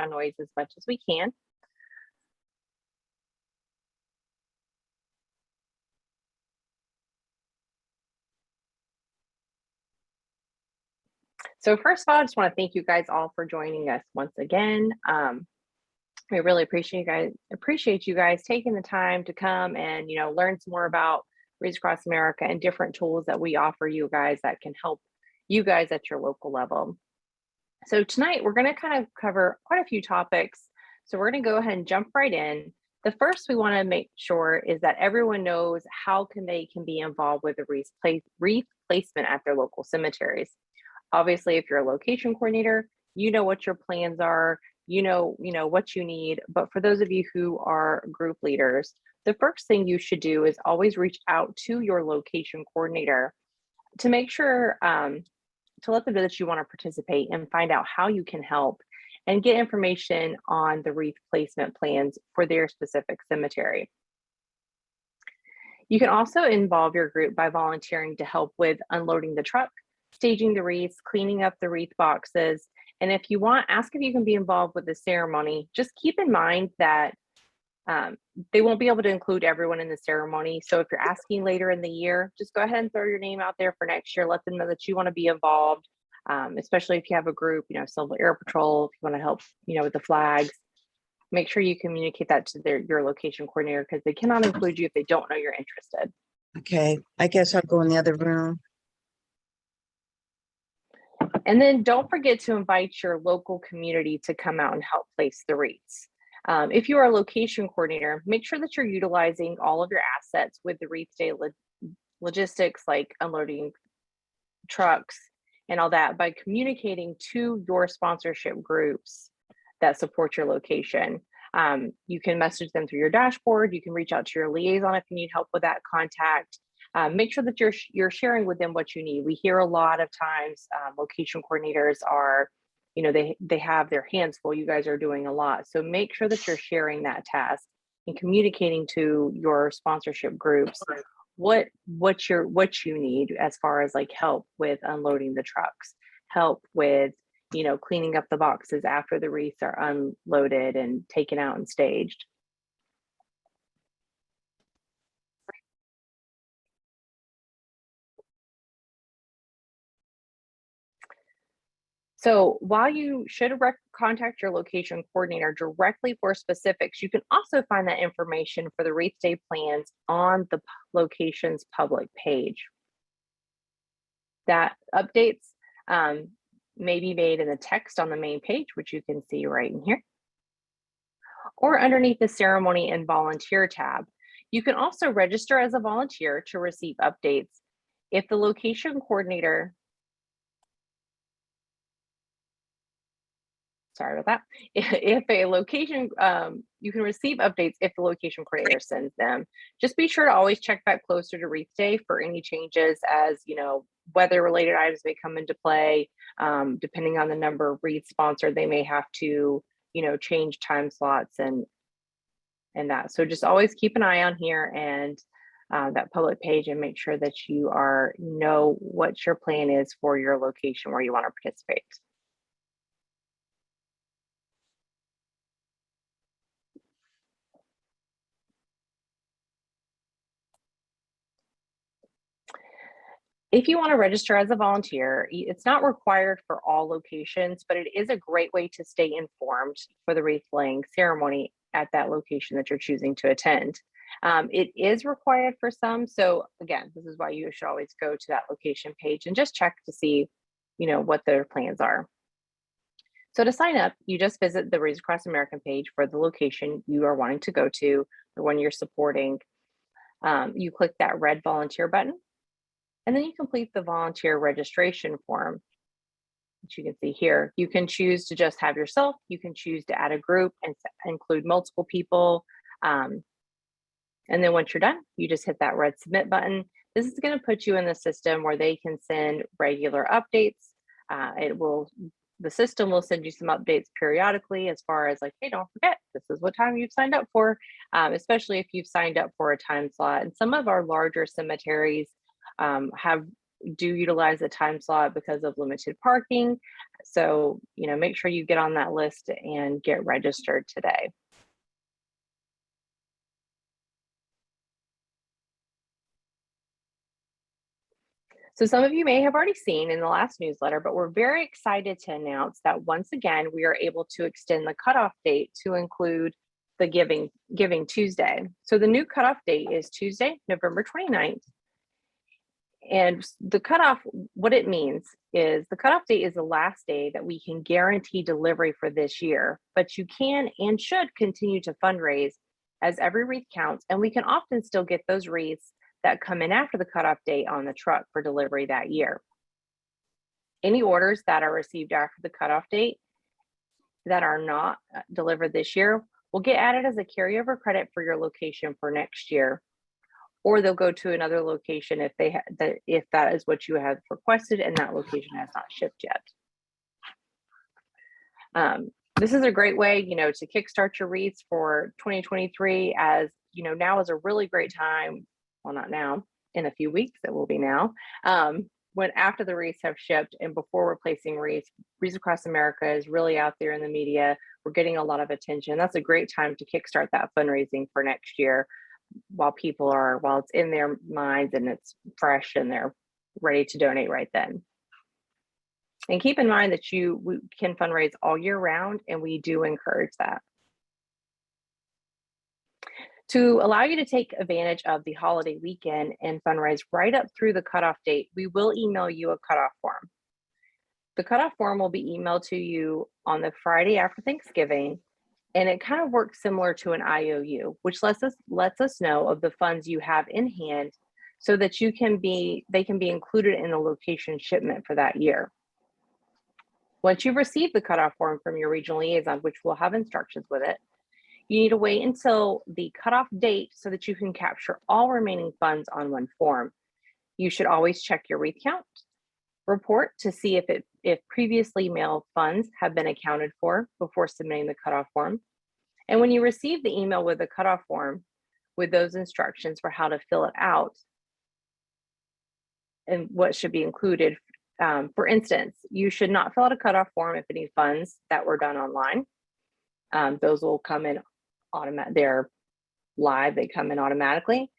noise as much as we can. So first of all, I just want to thank you guys all for joining us once again. We really appreciate you guys taking the time to come and learn some more about Wreaths Across America and different tools that we offer you guys that can help you guys at your local level. So tonight we're going to kind of cover quite a few topics. So we're going to go ahead and jump right in. The first we want to make sure is that everyone knows how they can be involved with the wreath placement at their local cemeteries. Obviously, if you're a location coordinator, you know what your plans are, you know what you need. But for those of you who are group leaders, the first thing you should do is always reach out to your location coordinator to make sure to let them know that you want to participate and find out how you can help and get information on the wreath placement plans for their specific cemetery. You can also involve your group by volunteering to help with unloading the truck, staging the wreaths, cleaning up the wreath boxes. And if you want, ask if you can be involved with the ceremony. Just keep in mind that they won't be able to include everyone in the ceremony. So if you're asking later in the year, just go ahead and throw your name out there for next year. Let them know that you want to be involved, especially if you have a group, Civil Air Patrol, if you want to help, with the flags. Make sure you communicate that to your location coordinator because they cannot include you if they don't know you're interested. Okay, I guess I'll go in the other room. And then don't forget to invite your local community to come out and help place the wreaths. If you are a location coordinator, make sure that you're utilizing all of your assets with the Wreath Day logistics, like unloading trucks and all that, by communicating to your sponsorship groups that support your location. You can message them through your dashboard. You can reach out to your liaison if you need help with that contact. Make sure that you're sharing with them what you need. We hear a lot of times location coordinators are, they have their hands full. You guys are doing a lot. So make sure that you're sharing that task and communicating to your sponsorship groups what you need as far as like help with unloading the trucks, help with, cleaning up the boxes after the wreaths are unloaded and taken out and staged. So while you should contact your location coordinator directly for specifics, you can also find that information for the Wreath Day plans on the location's public page. That updates may be made in the text on the main page, which you can see right in here, or underneath the ceremony and volunteer tab. You can also register as a volunteer to receive updates. If the location coordinator sorry about that. If a location, you can receive updates if the location coordinator sends them. Just be sure to always check back closer to Wreath Day for any changes as, weather-related items may come into play. Depending on the number of wreaths sponsored, they may have to, change time slots and that. So just always keep an eye on here and that public page and make sure that you know what your plan is for your location where you want to participate. If you want to register as a volunteer, it's not required for all locations, but it is a great way to stay informed for the wreath laying ceremony at that location that you're choosing to attend. It is required for some. So again, this is why you should always go to that location page and just check to see, what their plans are. So to sign up, you just visit the Wreaths Across America page for the location you are wanting to go to, the one you're supporting. You click that red volunteer button. And then you complete the volunteer registration form, which you can see here. You can choose to just have yourself. You can choose to add a group and include multiple people. And then once you're done, you just hit that red submit button. This is going to put you in the system where they can send regular updates. The system will send you some updates periodically as far as like, hey, don't forget, this is what time you've signed up for, especially if you've signed up for a time slot. And some of our larger cemeteries do utilize a time slot because of limited parking. So, make sure you get on that list and get registered today. So some of you may have already seen in the last newsletter, but we're very excited to announce that once again, we are able to extend the cutoff date to include the Giving Tuesday. So the new cutoff date is Tuesday, November 29th. And the cutoff, what it means is the cutoff date is the last day that we can guarantee delivery for this year, but you can and should continue to fundraise as every wreath counts. And we can often still get those wreaths that come in after the cutoff date on the truck for delivery that year. Any orders that are received after the cutoff date that are not delivered this year will get added as a carryover credit for your location for next year, or they'll go to another location if if that is what you have requested and that location has not shipped yet. This is a great way, to kickstart your wreaths for 2023, as now is a really great time. Well, not now, in a few weeks, it will be now. When after the wreaths have shipped and before replacing wreaths, Wreaths Across America is really out there in the media. We're getting a lot of attention. That's a great time to kickstart that fundraising for next year while it's in their minds and it's fresh and they're ready to donate right then. And keep in mind that we can fundraise all year round, and we do encourage that. To allow you to take advantage of the holiday weekend and fundraise right up through the cutoff date, we will email you a cutoff form. The cutoff form will be emailed to you on the Friday after Thanksgiving, and it kind of works similar to an IOU, which lets us know of the funds you have in hand so that they can be included in the location shipment for that year. Once you've received the cutoff form from your regional liaison, which will have instructions with it, you need to wait until the cutoff date so that you can capture all remaining funds on one form. You should always check your wreath count report to see if previously mailed funds have been accounted for before submitting the cutoff form. And when you receive the email with the cutoff form with those instructions for how to fill it out and what should be included, for instance, you should not fill out a cutoff form if any funds that were done online. Those will come in automatic. They're live. They come in automatically.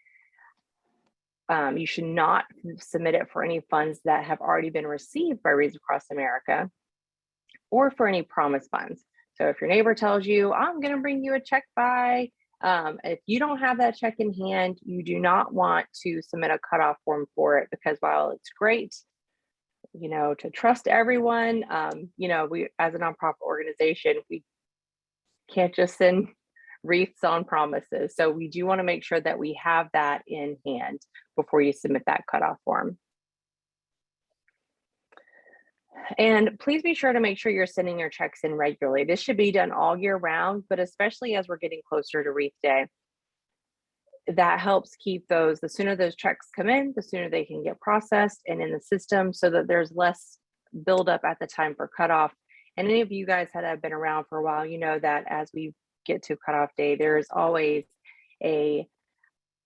You should not submit it for any funds that have already been received by Wreaths Across America or for any promised funds. So if your neighbor tells you, I'm going to bring you a check by, if you don't have that check in hand, you do not want to submit a cutoff form for it, because while it's great, to trust everyone, we, as a nonprofit organization, we can't just send wreaths on promises. So we do want to make sure that we have that in hand before you submit that cutoff form. And please be sure to make sure you're sending your checks in regularly. This should be done all year round, but especially as we're getting closer to Wreath Day. That helps keep the sooner those checks come in, the sooner they can get processed and in the system, so that there's less buildup at the time for cutoff. And any of you guys that have been around for a while, you know that as we get to cutoff day, there's always a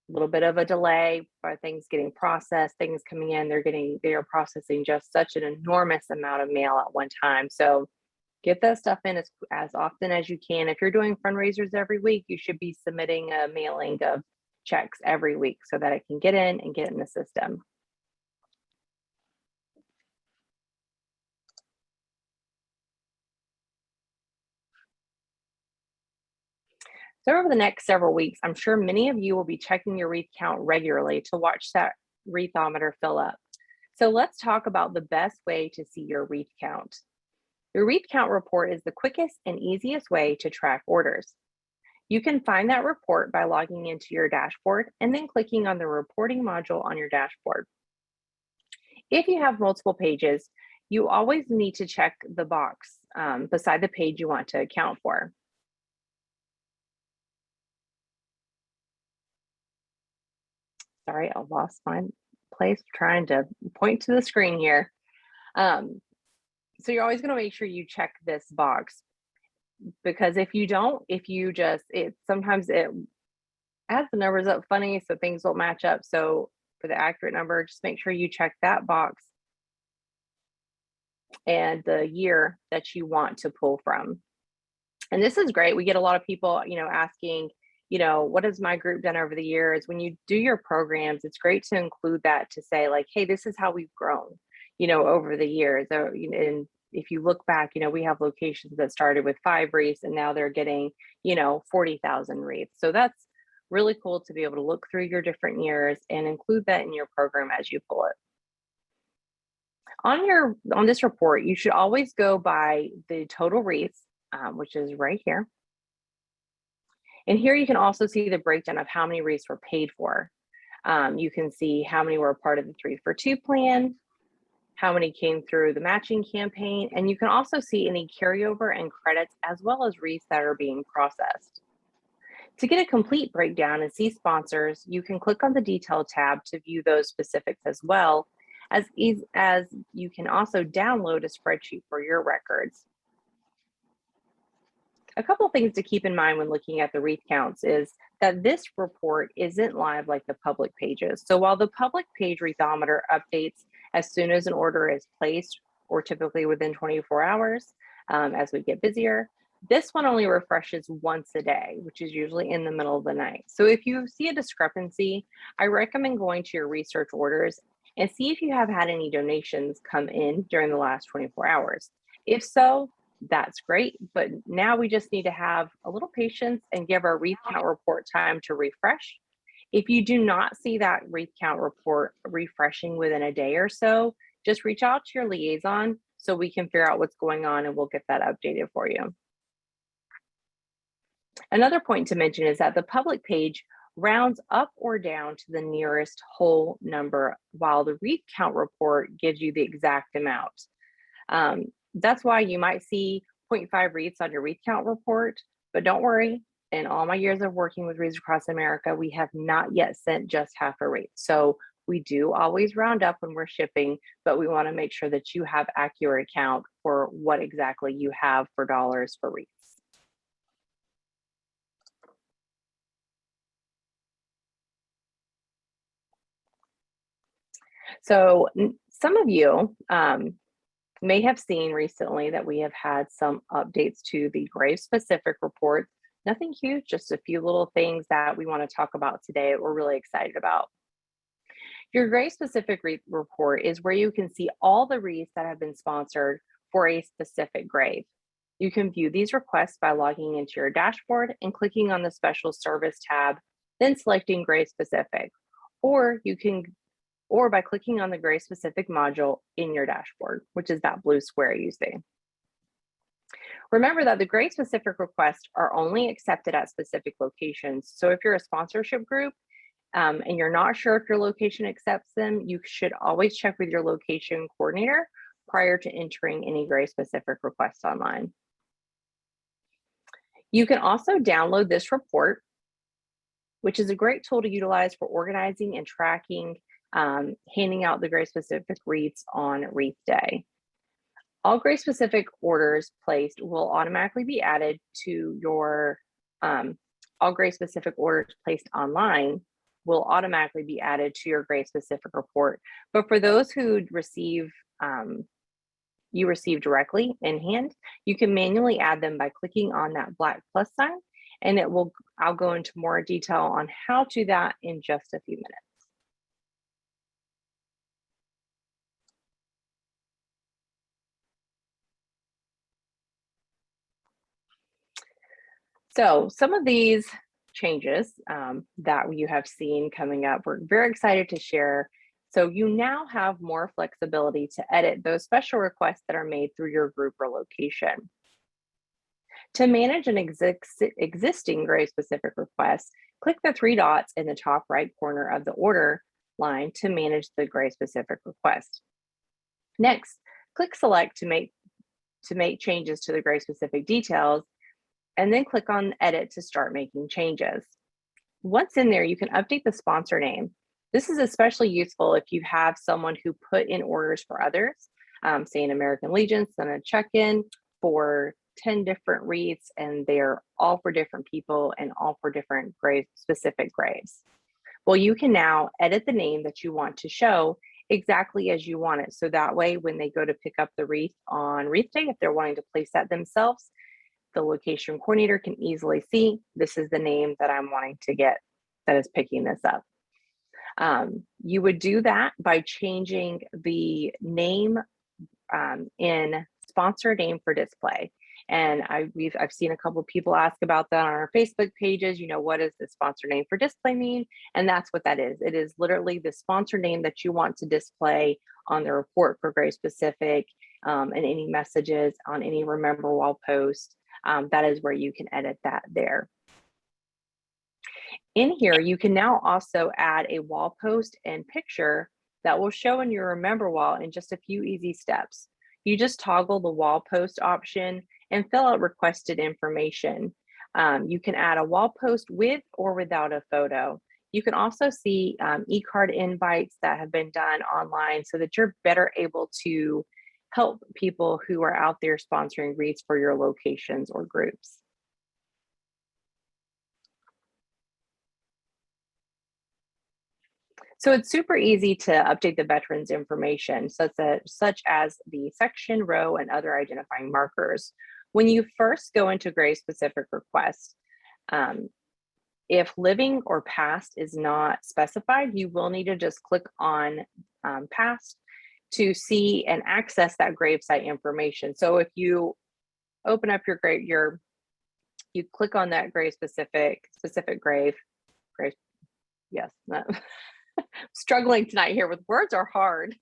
little bit of a delay by things getting processed, things coming in. They are processing just such an enormous amount of mail at one time. So get that stuff in as often as you can. If you're doing fundraisers every week, you should be submitting a mailing of checks every week so that it can get in and get in the system. So over the next several weeks, I'm sure many of you will be checking your wreath count regularly to watch that wreathometer fill up. So let's talk about the best way to see your wreath count. Your wreath count report is the quickest and easiest way to track orders. You can find that report by logging into your dashboard and then clicking on the reporting module on your dashboard. If you have multiple pages, you always need to check the box beside the page you want to account for. Sorry, I lost my place trying to point to the screen here. So you're always going to make sure you check this box, because if you don't, sometimes it adds the numbers up funny, so things won't match up. So for the accurate number, just make sure you check that box and the year that you want to pull from. And this is great. We get a lot of people, asking, what has my group done over the years? When you do your programs, it's great to include that to say like, hey, this is how we've grown, over the years. And if you look back, we have locations that started with 5 wreaths and now they're getting, 40,000 wreaths. So that's really cool to be able to look through your different years and include that in your program as you pull it. On this report, you should always go by the total wreaths, which is right here. And here you can also see the breakdown of how many wreaths were paid for. You can see how many were a part of the 3-for-2 plan, how many came through the matching campaign, and you can also see any carryover and credits as well as wreaths that are being processed. To get a complete breakdown and see sponsors, you can click on the detail tab to view those specifics as well, as you can also download a spreadsheet for your records. A couple things to keep in mind when looking at the wreath counts is that this report isn't live like the public pages. So while the public page wreathometer updates as soon as an order is placed, or typically within 24 hours as we get busier, this one only refreshes once a day, which is usually in the middle of the night. So if you see a discrepancy, I recommend going to your research orders and see if you have had any donations come in during the last 24 hours. If so, that's great, but now we just need to have a little patience and give our wreath count report time to refresh. If you do not see that wreath count report refreshing within a day or so, just reach out to your liaison so we can figure out what's going on and we'll get that updated for you. Another point to mention is that the public page rounds up or down to the nearest whole number, while the wreath count report gives you the exact amount. That's why you might see 0.5 wreaths on your wreath count report, but don't worry. In all my years of working with Wreaths Across America, we have not yet sent just half a wreath. So we do always round up when we're shipping, but we want to make sure that you have accurate count for what exactly you have for dollars for wreaths. So some of you may have seen recently that we have had some updates to the grave specific report. Nothing huge, just a few little things that we want to talk about today that we're really excited about. Your grave specific report is where you can see all the wreaths that have been sponsored for a specific grave. You can view these requests by logging into your dashboard and clicking on the special service tab, then selecting grave specific, or by clicking on the grave specific module in your dashboard, which is that blue square you see. Remember that the grave specific requests are only accepted at specific locations. So if you're a sponsorship group and you're not sure if your location accepts them, you should always check with your location coordinator prior to entering any grave specific requests online. You can also download this report, which is a great tool to utilize for organizing and tracking handing out the grave specific wreaths on wreath day. All grave specific orders placed will automatically be added to your, all grave specific orders placed online will automatically be added to your grave specific report. But for those who receive, you receive directly in hand, you can manually add them by clicking on that black plus sign, and I'll go into more detail on how to do that in just a few minutes. So some of these changes that you have seen coming up, we're very excited to share. So you now have more flexibility to edit those special requests that are made through your group or location. To manage an existing grave specific request, click the 3 dots in the top right corner of the order line to manage the grave specific request. Next, click select to make changes to the grave specific details, and then click on edit to start making changes. Once in there, you can update the sponsor name. This is especially useful if you have someone who put in orders for others, say an American Legion, send a check-in for 10 different wreaths, and they're all for different people and all for different specific graves. Well, you can now edit the name that you want to show exactly as you want it. So that way, when they go to pick up the wreath on Wreath Day, if they're wanting to place that themselves, the location coordinator can easily see this is the name that I'm wanting to get that is picking this up. You would do that by changing the name in sponsor name for display. And I've seen a couple of people ask about that on our Facebook pages. You know, what does the sponsor name for display mean? And that's what that is. It is literally the sponsor name that you want to display on the report for Graves Pacific, and any messages on any Remember Wall post. That is where you can edit that there. In here, you can now also add a wall post and picture that will show in your Remember Wall in just a few easy steps. You just toggle the wall post option and fill out requested information. You can add a wall post with or without a photo. You can also see e-card invites that have been done online so that you're better able to help people who are out there sponsoring wreaths for your locations or groups. So it's super easy to update the veterans information, such as the section, row, and other identifying markers. When you first go into Graves specific requests, if living or past is not specified, you will need to just click on past to see and access that gravesite information. So if you open up your grave, you click on that grave specific grave, yes, struggling tonight here with words are hard.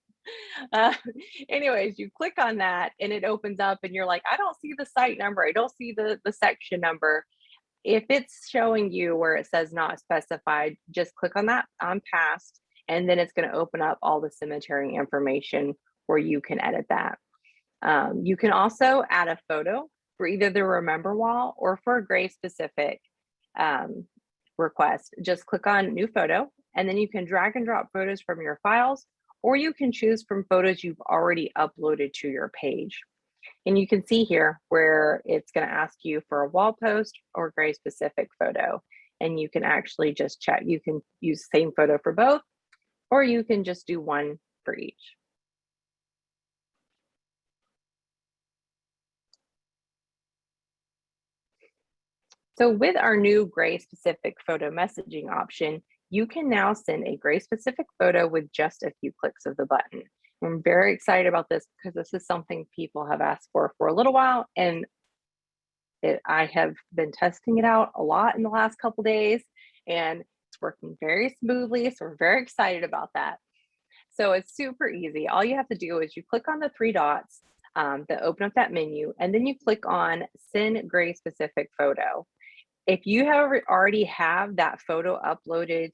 Anyways, you click on that and it opens up and you're like, I don't see the site number. I don't see the section number. If it's showing you where it says not specified, just click on that on past, and then it's going to open up all the cemetery information where you can edit that. You can also add a photo for either the Remember Wall or for a grave specific request. Just click on new photo, and then you can drag and drop photos from your files, or you can choose from photos you've already uploaded to your page. And you can see here where it's going to ask you for a wall post or grave specific photo. And you can actually just check. You can use the same photo for both, or you can just do one for each. So with our new grave specific photo messaging option, you can now send a grave specific photo with just a few clicks of the button. I'm very excited about this because this is something people have asked for a little while, and I have been testing it out a lot in the last couple days, and it's working very smoothly. So we're very excited about that. So it's super easy. All you have to do is you click on the three dots that open up that menu, and then you click on Send Grave Specific Photo. If you already have that photo uploaded,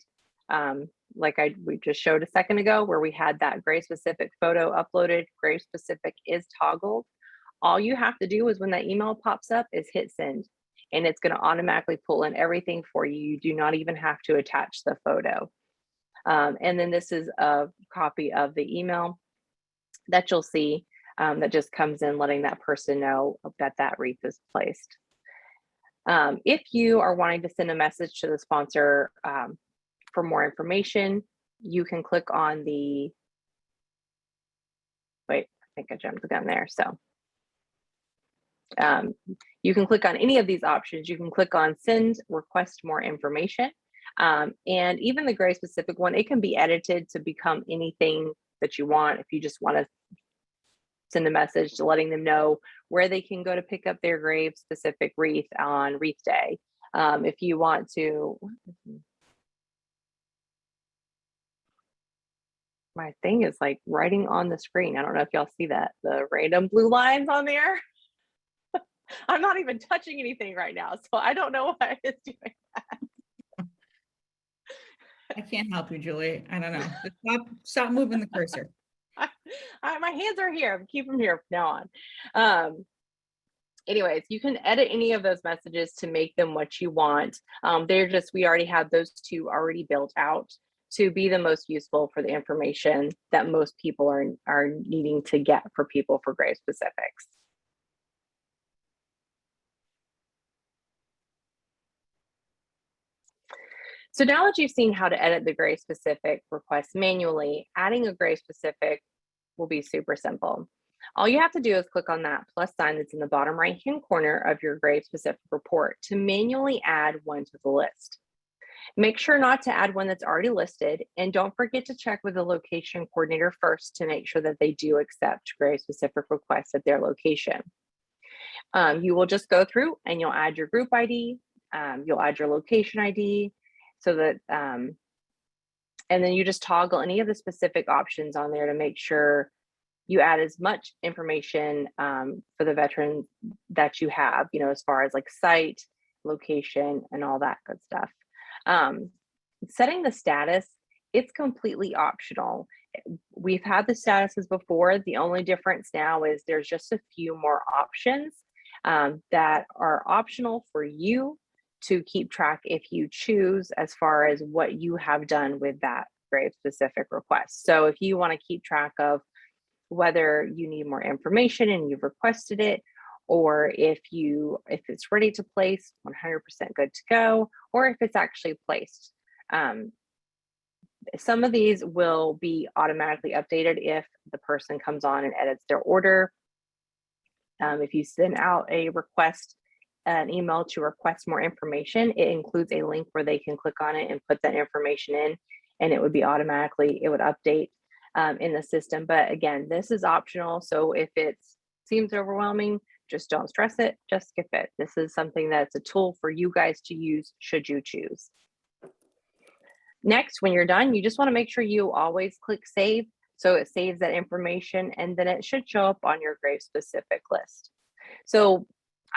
like we just showed a second ago, where we had that grave specific photo uploaded, grave specific is toggled. All you have to do is when that email pops up is hit send, and it's going to automatically pull in everything for you. You do not even have to attach the photo. And then this is a copy of the email that you'll see that just comes in letting that person know that that wreath is placed. If you are wanting to send a message to the sponsor for more information, you can click on the, wait, I think I jumped the gun there. So you can click on any of these options. You can click on send, request more information. And even the grave specific one, it can be edited to become anything that you want. If you just want to send a message to letting them know where they can go to pick up their grave specific wreath on Wreath Day. If you want to, my thing is like writing on the screen. I don't know if y'all see that, the random blue lines on there. I'm not even touching anything right now, so I don't know why it's doing that. I can't help you, Julie. I don't know. Stop moving the cursor. My hands are here. Keep them here from now on. Anyways, you can edit any of those messages to make them what you want. We already have those two already built out to be the most useful for the information that most people are needing to get for people for grave specifics. So now that you've seen how to edit the grave specific request manually, adding a grave specific will be super simple. All you have to do is click on that plus sign that's in the bottom right-hand corner of your grave specific report to manually add one to the list. Make sure not to add one that's already listed, and don't forget to check with the location coordinator first to make sure that they do accept grave specific requests at their location. You will just go through and you'll add your group ID, you'll add your location ID, so that, and then you just toggle any of the specific options on there to make sure you add as much information for the veteran that you have, as far as like site, location, and all that good stuff. Setting the status, it's completely optional. We've had the statuses before. The only difference now is there's just a few more options that are optional for you to keep track if you choose, as far as what you have done with that grave specific request. So if you want to keep track of whether you need more information and you've requested it, or if it's ready to place, 100% good to go, or if it's actually placed. Some of these will be automatically updated if the person comes on and edits their order. If you send out a request, an email to request more information, it includes a link where they can click on it and put that information in, and it would update in the system. But again, this is optional. So if it seems overwhelming, just don't stress it, just skip it. This is something that's a tool for you guys to use should you choose. Next, when you're done, you just want to make sure you always click save, so it saves that information, and then it should show up on your grave specific list. So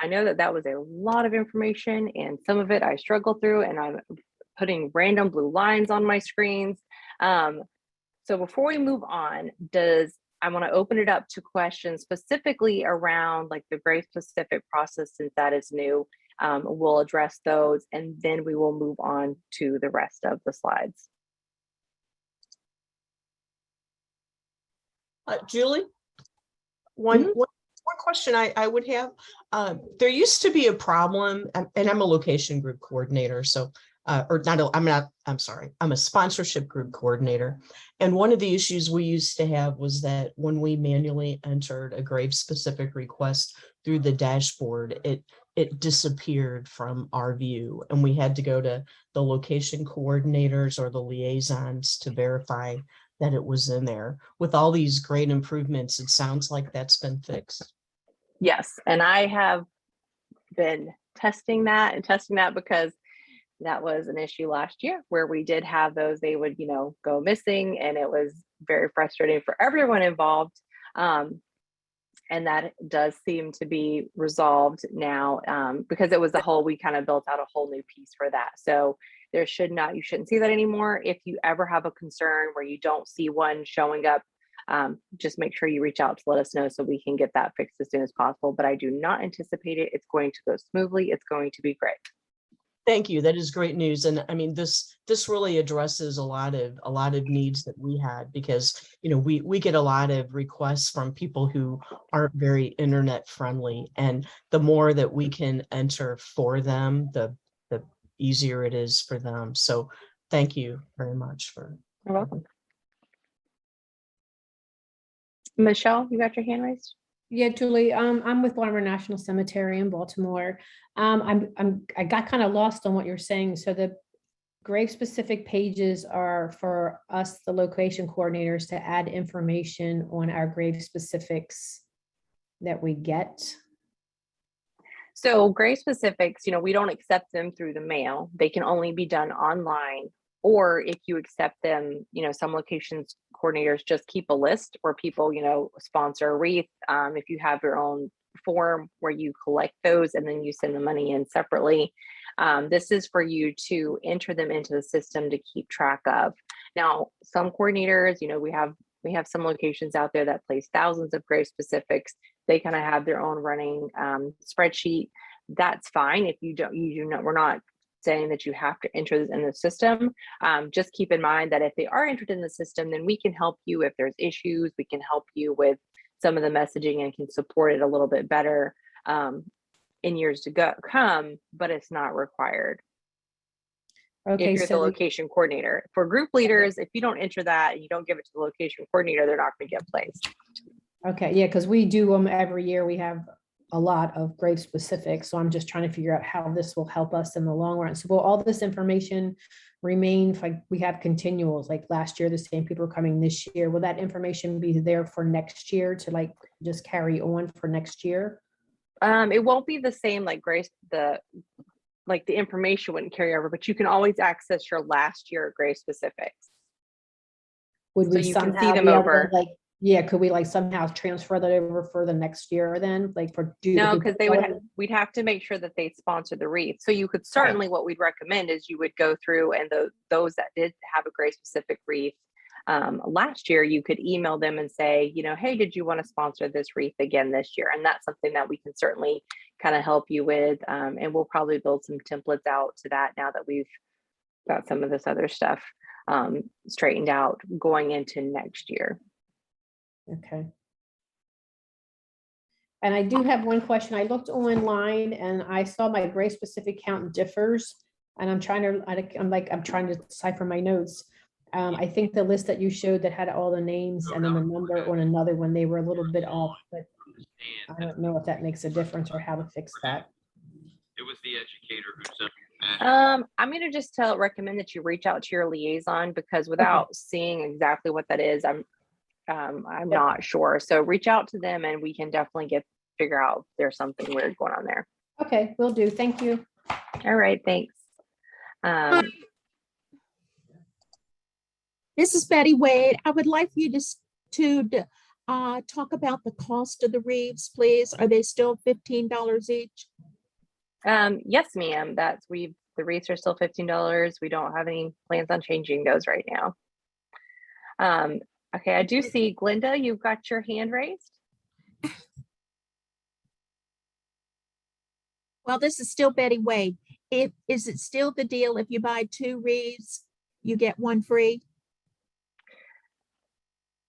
I know that was a lot of information, and some of it I struggled through, and I'm putting random blue lines on my screens. So before we move on, I want to open it up to questions specifically around like the grave specific process, since that is new. We'll address those, and then we will move on to the rest of the slides. Julie, one question I would have. There used to be a problem, and I'm a location group coordinator, so I'm a sponsorship group coordinator. And one of the issues we used to have was that when we manually entered a grave specific request through the dashboard, it disappeared from our view, and we had to go to the location coordinators or the liaisons to verify that it was in there. With all these great improvements, it sounds like that's been fixed. Yes, and I have been testing that because that was an issue last year where we did have those. They would, go missing, and it was very frustrating for everyone involved. And that does seem to be resolved now, because it was we kind of built out a whole new piece for that. So you shouldn't see that anymore. If you ever have a concern where you don't see one showing up, just make sure you reach out to let us know so we can get that fixed as soon as possible. But I do not anticipate it. It's going to go smoothly. It's going to be great. Thank you. That is great news. And I mean, this really addresses a lot of needs that we had, because, we get a lot of requests from people who aren't very internet friendly. And the more that we can enter for them, the easier it is for them. So thank you very much You're welcome. Michelle, you got your hand raised? Yeah, Julie, I'm with Baltimore National Cemetery in Baltimore. I got kind of lost on what you're saying. So the grave specific pages are for us, the location coordinators, to add information on our grave specifics that we get. So grave specifics, we don't accept them through the mail. They can only be done online. Or if you accept them, some locations coordinators just keep a list where people, sponsor a wreath. If you have your own form where you collect those and then you send the money in separately, this is for you to enter them into the system to keep track of. Now, some coordinators, we have some locations out there that place thousands of grave specifics. They kind of have their own running spreadsheet. That's fine. If you don't, we're not saying that you have to enter this in the system. Just keep in mind that if they are entered in the system, then we can help you if there's issues. We can help you with some of the messaging and can support it a little bit better in years to come, but it's not required. Okay, if you're the so, location coordinator. For group leaders, if you don't enter that and you don't give it to the location coordinator, they're not going to get placed. okay, yeah, because we do them every year. We have a lot of grade specific. So I'm just trying to figure out how this will help us in the long run. So will all this information remain, if like we have continuals, like last year, the same people are coming this year, will that information be there for next year to like just carry on for next year? It won't be the same like Grace, the information wouldn't carry over, but you can always access your last year grade specifics. Would So we you can see somehow them be able over. to, like, yeah, could we like somehow transfer that over for the next year then, like for? No, because we'd have to make sure that they sponsor the wreath. So you could certainly, what we'd recommend is you would go through and those that did have a grade specific wreath last year, you could email them and say, you know, hey, did you want to sponsor this wreath again this year? And that's something that we can certainly kind of help you with. And we'll probably build some templates out to that now that we've got some of this other stuff straightened out going into next year. Okay. And I do have one question. I looked online and I saw my grade specific count differs. And I'm trying to decipher my notes. I think the list that you showed that had all the names and then the number on another one, they were a little bit off, but I don't know if that makes a difference or how to fix that. It was the educator who sent me. I'm going to just recommend that you reach out to your liaison, because without seeing exactly what that is, I'm not sure. So reach out to them and we can definitely figure out if there's something weird going on there. Okay, will do. Thank you. All right, thanks. This is Betty Wade. I would like for you to talk about the cost of the wreaths, please. Are they still $15 each? Yes, ma'am. The wreaths are still $15. We don't have any plans on changing those right now. Okay, I do see Glenda, you've got your hand raised. Well, this is still Betty Wade. Is it still the deal if you buy 2 wreaths, you get 1 free?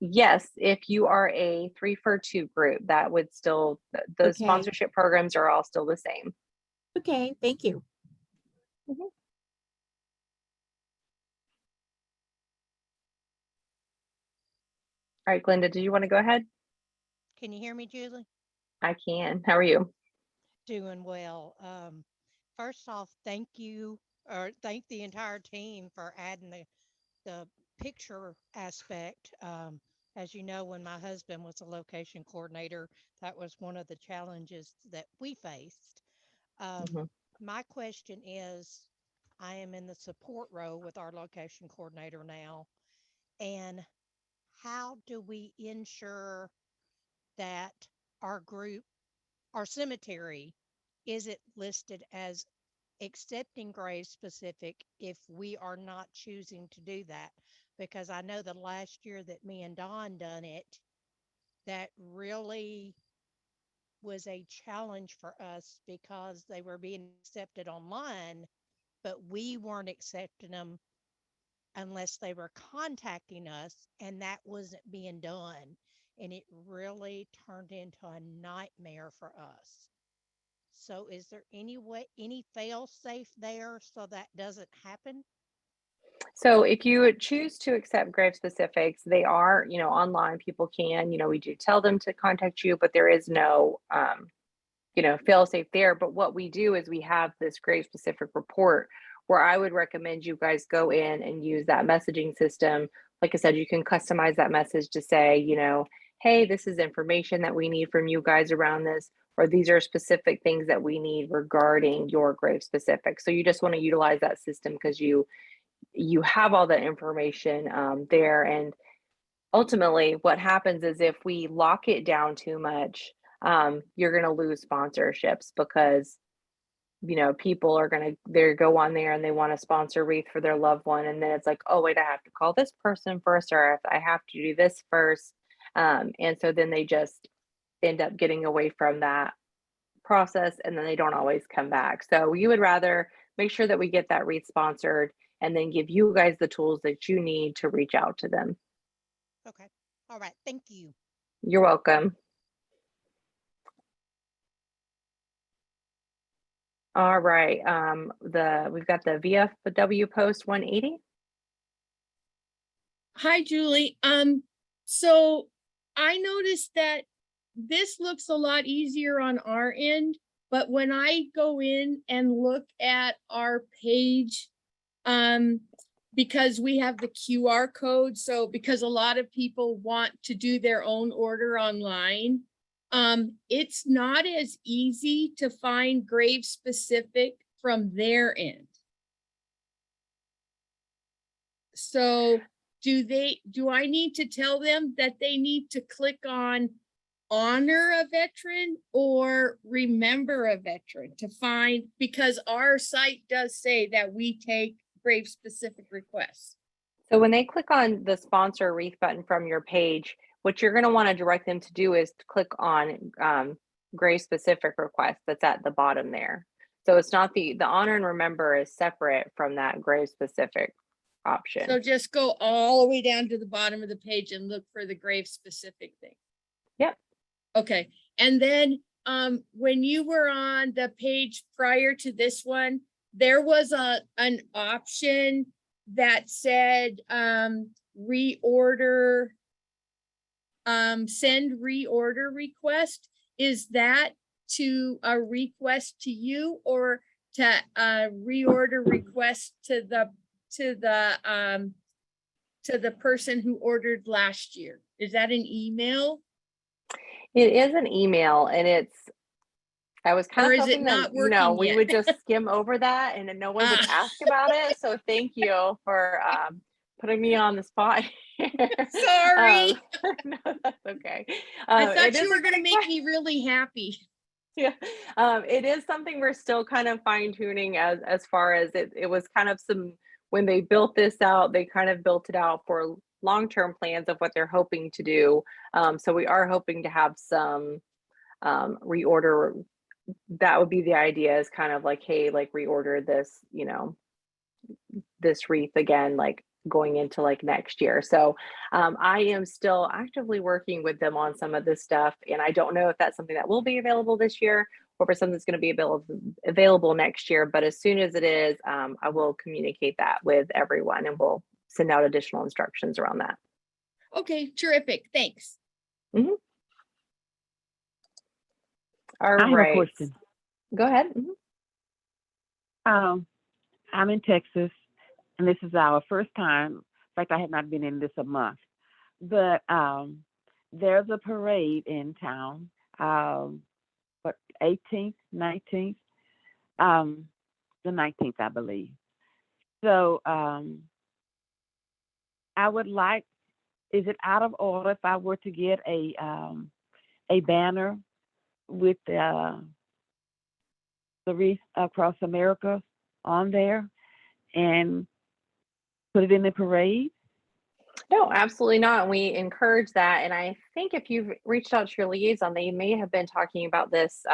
Yes, if you are a 3 for 2 group, that would still, the Okay. sponsorship programs are all still the same. Okay, thank you. All right, Glenda, did you want to go ahead? Can you hear me, Julie? I can. How are you? Doing well. First off, thank you, or thank the entire team for adding the picture aspect. As you know, when my husband was a location coordinator, that was one of the challenges that we faced. My question is, I am in the support role with our location coordinator now, and how do we ensure that our group, our cemetery, isn't listed as accepting grade specific if we are not choosing to do that? Because I know the last year that me and Dawn done it, that really was a challenge for us because they were being accepted online, but we weren't accepting them unless they were contacting us, and that wasn't being done. And it really turned into a nightmare for us. So is there any fail safe there so that doesn't happen? So if you would choose to accept grave specifics, they are, online. People can, we do tell them to contact you, but there is no, fail safe there. But what we do is we have this grave specific report where I would recommend you guys go in and use that messaging system. Like I said, you can customize that message to say, hey, this is information that we need from you guys around this, or these are specific things that we need regarding your grave specific. So you just want to utilize that system because you have all that information there. And ultimately what happens is if we lock it down too much, you're going to lose sponsorships because people are going to they go on there and they want to sponsor wreath for their loved one, and then it's like, oh wait, I have to call this person first, or I have to do this first, and so then they just end up getting away from that process, and then they don't always come back. So you would rather make sure that we get that wreath sponsored and then give you guys the tools that you need to reach out to them. Okay. All right. Thank you. You're welcome. All right, we've got the VFW post 180. Hi, Julie. So I noticed that this looks a lot easier on our end, but when I go in and look at our page, because we have the QR code, so because a lot of people want to do their own order online, it's not as easy to find grave specific from their end. So do I need to tell them that they need to click on honor a veteran or remember a veteran to find, because our site does say that we take grave specific requests. So when they click on the sponsor a wreath button from your page, what you're going to want to direct them to do is to click on grave specific request that's at the bottom there. So it's not the honor and remember is separate from that grave specific option. So just go all the way down to the bottom of the page and look for the grave specific thing. Yep. Okay. And then when you were on the page prior to this one, there was an option that said reorder, send reorder request. Is that to a request to you or to a reorder request to the person who ordered last year? Is that an email? It is an email, and I was kind Or of is it hoping not that, you know, working we yet? would just skim over that and then no one would ask about it. So thank you for putting me on the spot. Sorry. No, that's okay. I It thought is you a were going to great make me really happy. Yeah, it is something we're still kind of fine tuning as far as it was kind of when they built this out, they kind of built it out for long-term plans of what they're hoping to do. So we are hoping to have some reorder. That would be the idea, is kind of like, hey, like reorder this, you know, this wreath again, like going into like next year. So I am still actively working with them on some of this stuff, and I don't know if that's something that will be available this year or if something that's going to be available next year. But as soon as it is, I will communicate that with everyone, and we'll send out additional instructions around that. Okay, terrific. Thanks. All I have a right. question. Go ahead. I'm in Texas, and this is our first time. In fact, I have not been in this a month. But there's a parade in town, 18th, 19th? The 19th, I believe. So I would like, is it out of order if I were to get a banner with the Wreaths Across America on there and put it in the parade? No, absolutely not. And we encourage that. And I think if you've reached out to your liaison, they may have been talking about this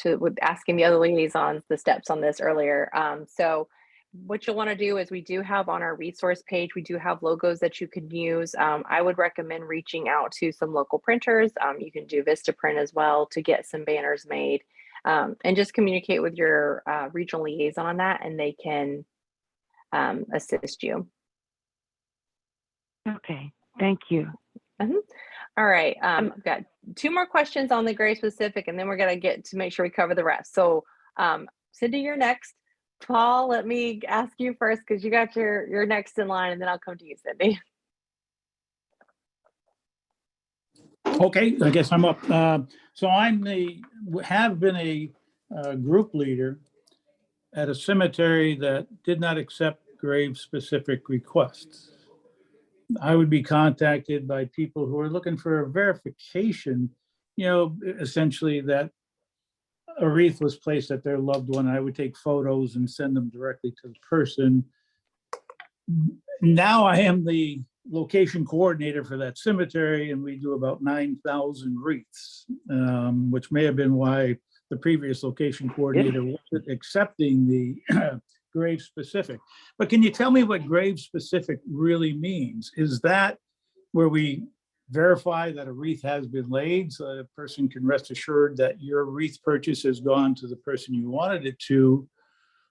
with asking the other liaisons the steps on this earlier. So what you'll want to do is, we do have on our resource page, we do have logos that you can use. I would recommend reaching out to some local printers. You can do Vistaprint as well to get some banners made, and just communicate with your regional liaison on that, and they can assist you. Okay, thank you. All right, I've got 2 more questions on the grave specific, and then we're gonna get to make sure we cover the rest. So Cindy, you're next. Paul, let me ask you first, because you got your next in line, and then I'll come to you, Cindy. Okay, I guess I'm up. So have been a group leader at a cemetery that did not accept grave-specific requests. I would be contacted by people who are looking for a verification, you know, essentially that a wreath was placed at their loved one. I would take photos and send them directly to the person. Now I am the location coordinator for that cemetery, and we do about 9,000 wreaths, which may have been why the previous location coordinator wasn't accepting the grave specific. But can you tell me what grave specific really means? Is that where we verify that a wreath has been laid so that a person can rest assured that your wreath purchase has gone to the person you wanted it to?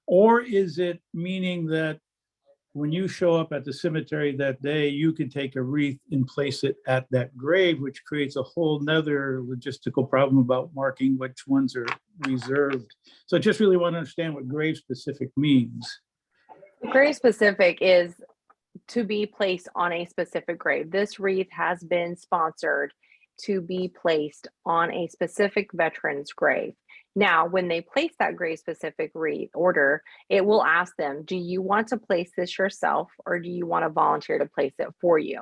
Or is it meaning that when you show up at the cemetery that day, you can take a wreath and place it at that grave, which creates a whole nother logistical problem about marking which ones are reserved. So I just really want to understand what grave specific means. Grave specific is to be placed on a specific grave. This wreath has been sponsored to be placed on a specific veteran's grave. Now, when they place that grave specific wreath order, it will ask them, do you want to place this yourself or do you want to volunteer to place it for you?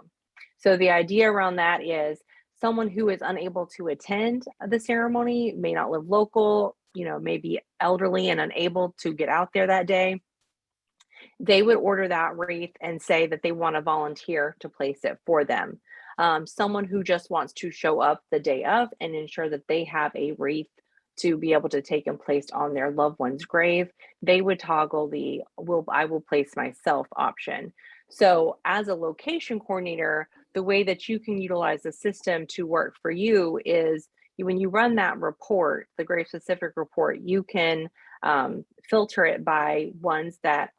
So the idea around that is someone who is unable to attend the ceremony, may not live local, may be elderly and unable to get out there that day. They would order that wreath and say that they want to volunteer to place it for them. Someone who just wants to show up the day of and ensure that they have a wreath to be able to take and place on their loved one's grave, they would toggle the I will place myself option. So as a location coordinator, the way that you can utilize the system to work for you is when you run that report, the grave specific report, you can filter it by ones that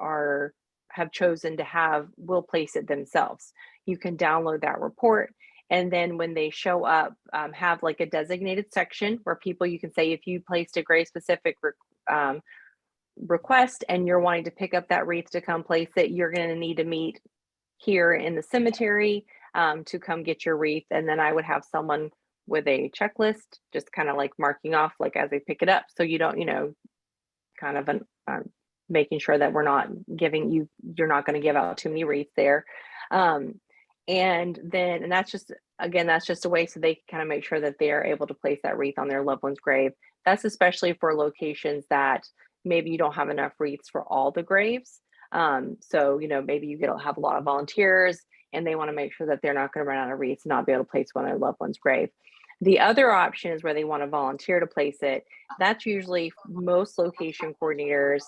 have chosen to will place it themselves. You can download that report, and then when they show up, have like a designated section where you can say, if you placed a grave specific request and you're wanting to pick up that wreath to come place it, you're going to need to meet here in the cemetery to come get your wreath. And then I would have someone with a checklist, just kind of like marking off like as they pick it up. So you don't, kind of making sure that we're not you're not going to give out too many wreaths there. And that's just a way so they can kind of make sure that they are able to place that wreath on their loved one's grave. That's especially for locations that maybe you don't have enough wreaths for all the graves. So, maybe you have a lot of volunteers and they want to make sure that they're not going to run out of wreaths and not be able to place one on their loved one's grave. The other option is where they want to volunteer to place it. That's usually most location coordinators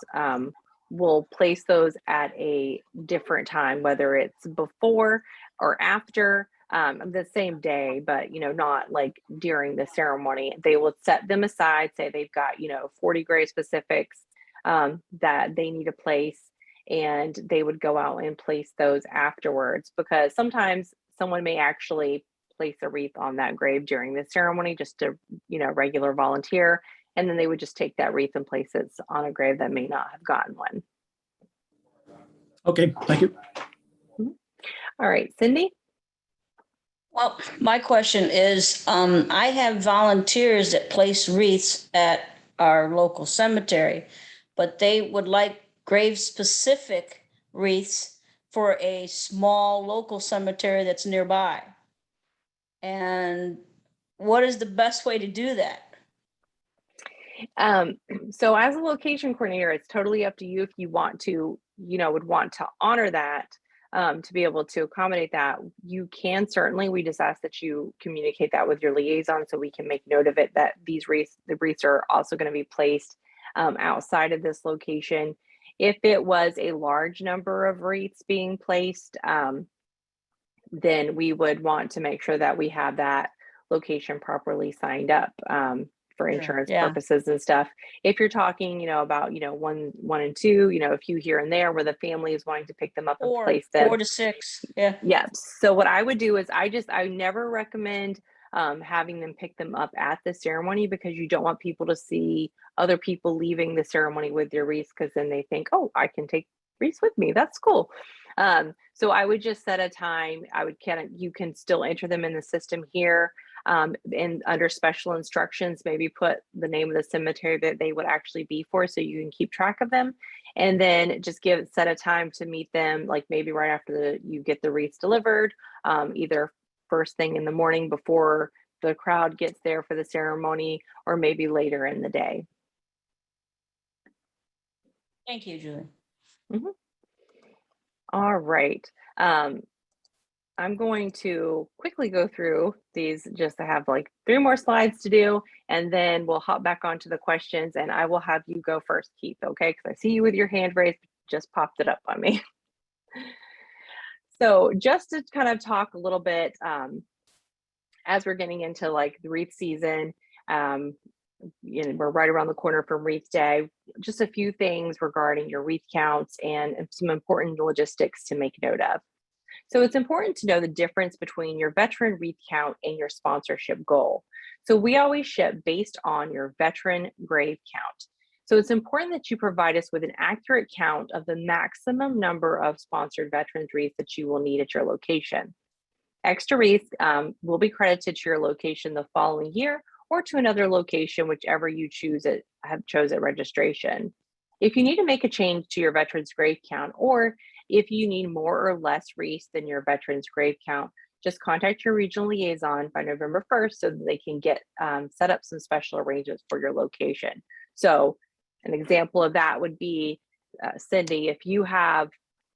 will place those at a different time, whether it's before or after the same day, but not like during the ceremony. They will set them aside, say they've got 40 grave specifics that they need to place, and they would go out and place those afterwards, because sometimes someone may actually place a wreath on that grave during the ceremony, just a regular volunteer, and then they would just take that wreath and place it on a grave that may not have gotten one. Okay, thank you. All right, Cindy. Well, my question is, I have volunteers that place wreaths at our local cemetery, but they would like grave-specific wreaths for a small local cemetery that's nearby. And what is the best way to do that? So as a location coordinator, it's totally up to you if you want to, would want to honor that. To be able to accommodate that, you can certainly. We just ask that you communicate that with your liaison so we can make note of it, that the wreaths are also going to be placed outside of this location. If it was a large number of wreaths being placed, then we would want to make sure that we have that location properly signed up for insurance purposes and stuff. If you're talking, about, one and two, a few here and there where the family is wanting to pick them up and place them. 4 to 6. Yeah. Yes. So what I would do is I never recommend having them pick them up at the ceremony, because you don't want people to see other people leaving the ceremony with their wreaths, because then they think, oh, I can take wreaths with me. That's cool. So I would just set a time. You can still enter them in the system here. And under special instructions, maybe put the name of the cemetery that they would actually be for, so you can keep track of them. And then just set a time to meet them, like maybe right after you get the wreaths delivered, either first thing in the morning before the crowd gets there for the ceremony, or maybe later in the day. Thank you, Julie. Mm-hmm. All right. I'm going to quickly go through these, just to have like 3 more slides to do, and then we'll hop back onto the questions, and I will have you go first, Keith, okay? Because I see you with your hand raised, just popped it up on me. So just to kind of talk a little bit as we're getting into like the wreath season, we're right around the corner from Wreath Day, just a few things regarding your wreath counts and some important logistics to make note of. So it's important to know the difference between your veteran wreath count and your sponsorship goal. So we always ship based on your veteran grave count. So it's important that you provide us with an accurate count of the maximum number of sponsored veterans wreaths that you will need at your location. Extra wreaths will be credited to your location the following year or to another location, whichever you have chosen at registration. If you need to make a change to your veterans grave count, or if you need more or less wreaths than your veterans grave count, just contact your regional liaison by November 1st so that they can get set up some special arrangements for your location. So an example of that would be, Cindy, if you have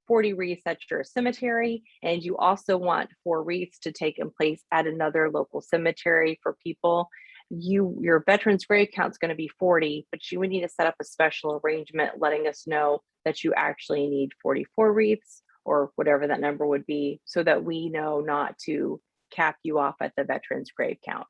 40 wreaths at your cemetery and you also want 4 wreaths to take in place at another local cemetery for people, your veterans grave count is going to be 40, but you would need to set up a special arrangement letting us know that you actually need 44 wreaths or whatever that number would be, so that we know not to cap you off at the veterans grave count.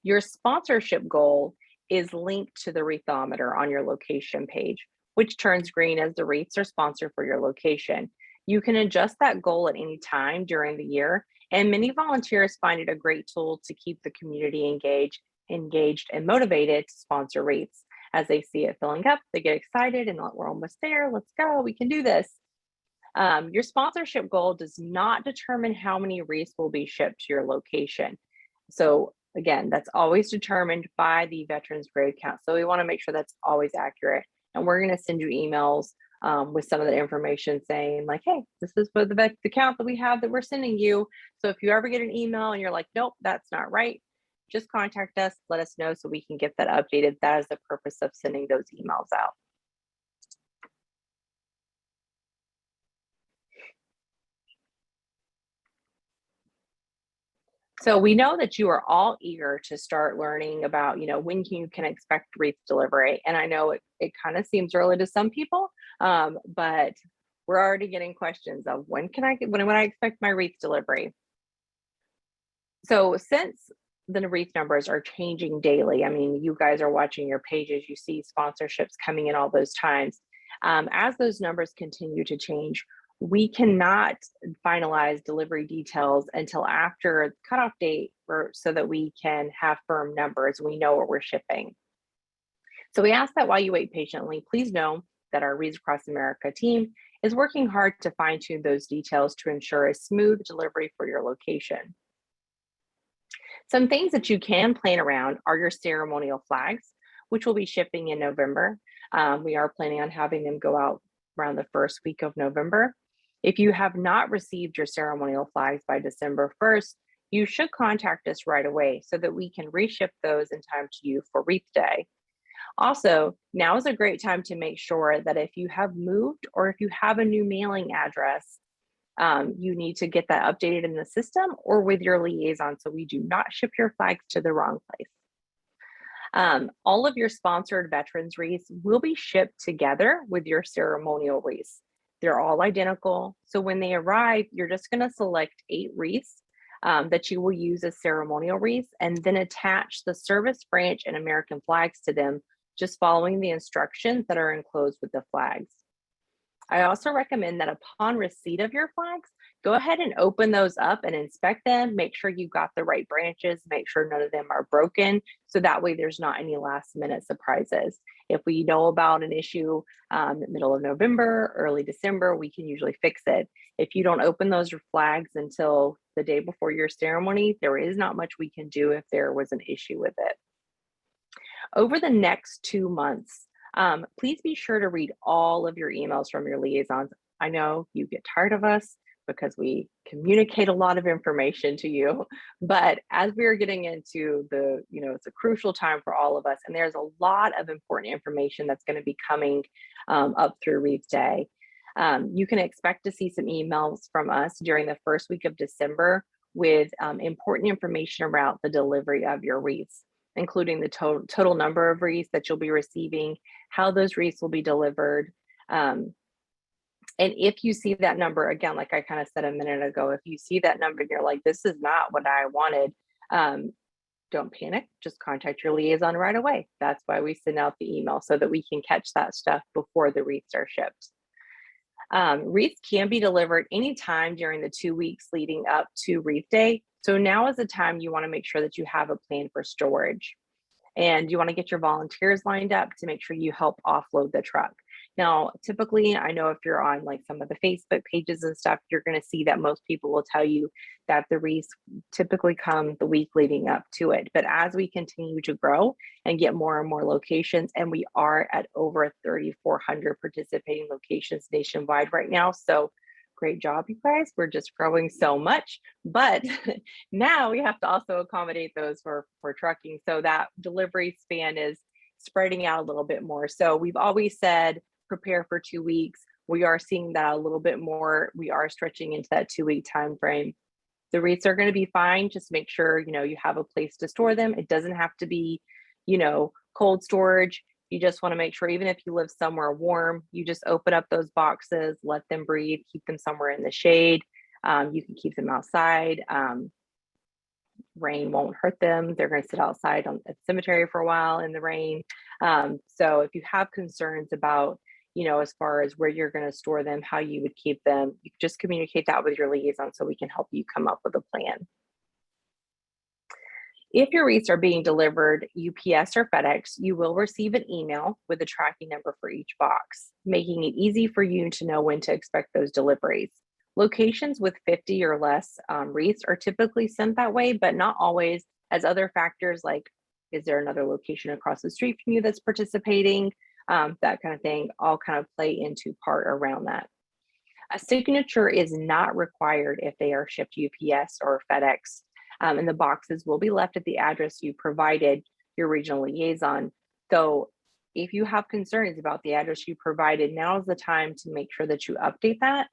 Your sponsorship goal is linked to the wreathometer on your location page, which turns green as the wreaths are sponsored for your location. You can adjust that goal at any time during the year, and many volunteers find it a great tool to keep the community engaged and motivated to sponsor wreaths. As they see it filling up, they get excited and we're almost there, let's go, we can do this. Your sponsorship goal does not determine how many wreaths will be shipped to your location. So again, that's always determined by the veterans grave count. So we want to make sure that's always accurate. And we're going to send you emails with some of the information saying like, hey, this is for the count that we have that we're sending you. So if you ever get an email and you're like, nope, that's not right, just contact us, let us know so we can get that updated. That is the purpose of sending those emails out. So we know that you are all eager to start learning about, when you can expect wreath delivery. And I know it kind of seems early to some people, but we're already getting questions of when would I expect my wreath delivery? So since the wreath numbers are changing daily, I mean, you guys are watching your pages, you see sponsorships coming in all those times. As those numbers continue to change, we cannot finalize delivery details until after the cutoff date so that we can have firm numbers. We know what we're shipping. So we ask that while you wait patiently, please know that our Wreaths Across America team is working hard to fine tune those details to ensure a smooth delivery for your location. Some things that you can plan around are your ceremonial flags, which will be shipping in November. We are planning on having them go out around the first week of November. If you have not received your ceremonial flags by December 1st, you should contact us right away so that we can reship those in time to you for Wreath Day. Also, now is a great time to make sure that if you have moved or if you have a new mailing address, you need to get that updated in the system or with your liaison so we do not ship your flags to the wrong place. All of your sponsored veterans wreaths will be shipped together with your ceremonial wreaths. They're all identical. So when they arrive, you're just going to select 8 wreaths that you will use as ceremonial wreaths and then attach the service branch and American flags to them, just following the instructions that are enclosed with the flags. I also recommend that upon receipt of your flags, go ahead and open those up and inspect them. Make sure you got the right branches, make sure none of them are broken. So that way there's not any last minute surprises. If we know about an issue middle of November, early December, we can usually fix it. If you don't open those flags until the day before your ceremony, there is not much we can do if there was an issue with it. Over the next 2 months, please be sure to read all of your emails from your liaisons. I know you get tired of us because we communicate a lot of information to you, but as we are getting into it's a crucial time for all of us, and there's a lot of important information that's going to be coming up through Wreath Day. You can expect to see some emails from us during the first week of December with important information about the delivery of your wreaths, including the total number of wreaths that you'll be receiving, how those wreaths will be delivered, And if you see that number, again, like I kind of said a minute ago, if you see that number and you're like, this is not what I wanted, don't panic, just contact your liaison right away. That's why we send out the email, so that we can catch that stuff before the wreaths are shipped. Wreaths can be delivered anytime during the 2 weeks leading up to Wreath Day. So now is the time you want to make sure that you have a plan for storage. And you want to get your volunteers lined up to make sure you help offload the truck. Now, typically, I know if you're on like some of the Facebook pages and stuff, you're going to see that most people will tell you that the wreaths typically come the week leading up to it. But as we continue to grow and get more and more locations, and we are at over 3,400 participating locations nationwide right now. So great job, you guys. We're just growing so much, but now we have to also accommodate those for trucking. So that delivery span is spreading out a little bit more. So we've always said, prepare for 2 weeks. We are seeing that a little bit more. We are stretching into that 2-week time frame. The wreaths are going to be fine. Just make sure, you have a place to store them. It doesn't have to be, cold storage. You just want to make sure, even if you live somewhere warm, you just open up those boxes, let them breathe, keep them somewhere in the shade. You can keep them outside. Rain won't hurt them. They're going to sit outside at the cemetery for a while in the rain. So if you have concerns about, as far as where you're going to store them, how you would keep them, you just communicate that with your liaison so we can help you come up with a plan. If your wreaths are being delivered UPS or FedEx, you will receive an email with a tracking number for each box, making it easy for you to know when to expect those deliveries. Locations with 50 or less wreaths are typically sent that way, but not always, as other factors like, is there another location across the street from you that's participating? That kind of thing all kind of play into part around that. A signature is not required if they are shipped UPS or FedEx. And the boxes will be left at the address you provided your regional liaison. So if you have concerns about the address you provided, now is the time to make sure that you update that,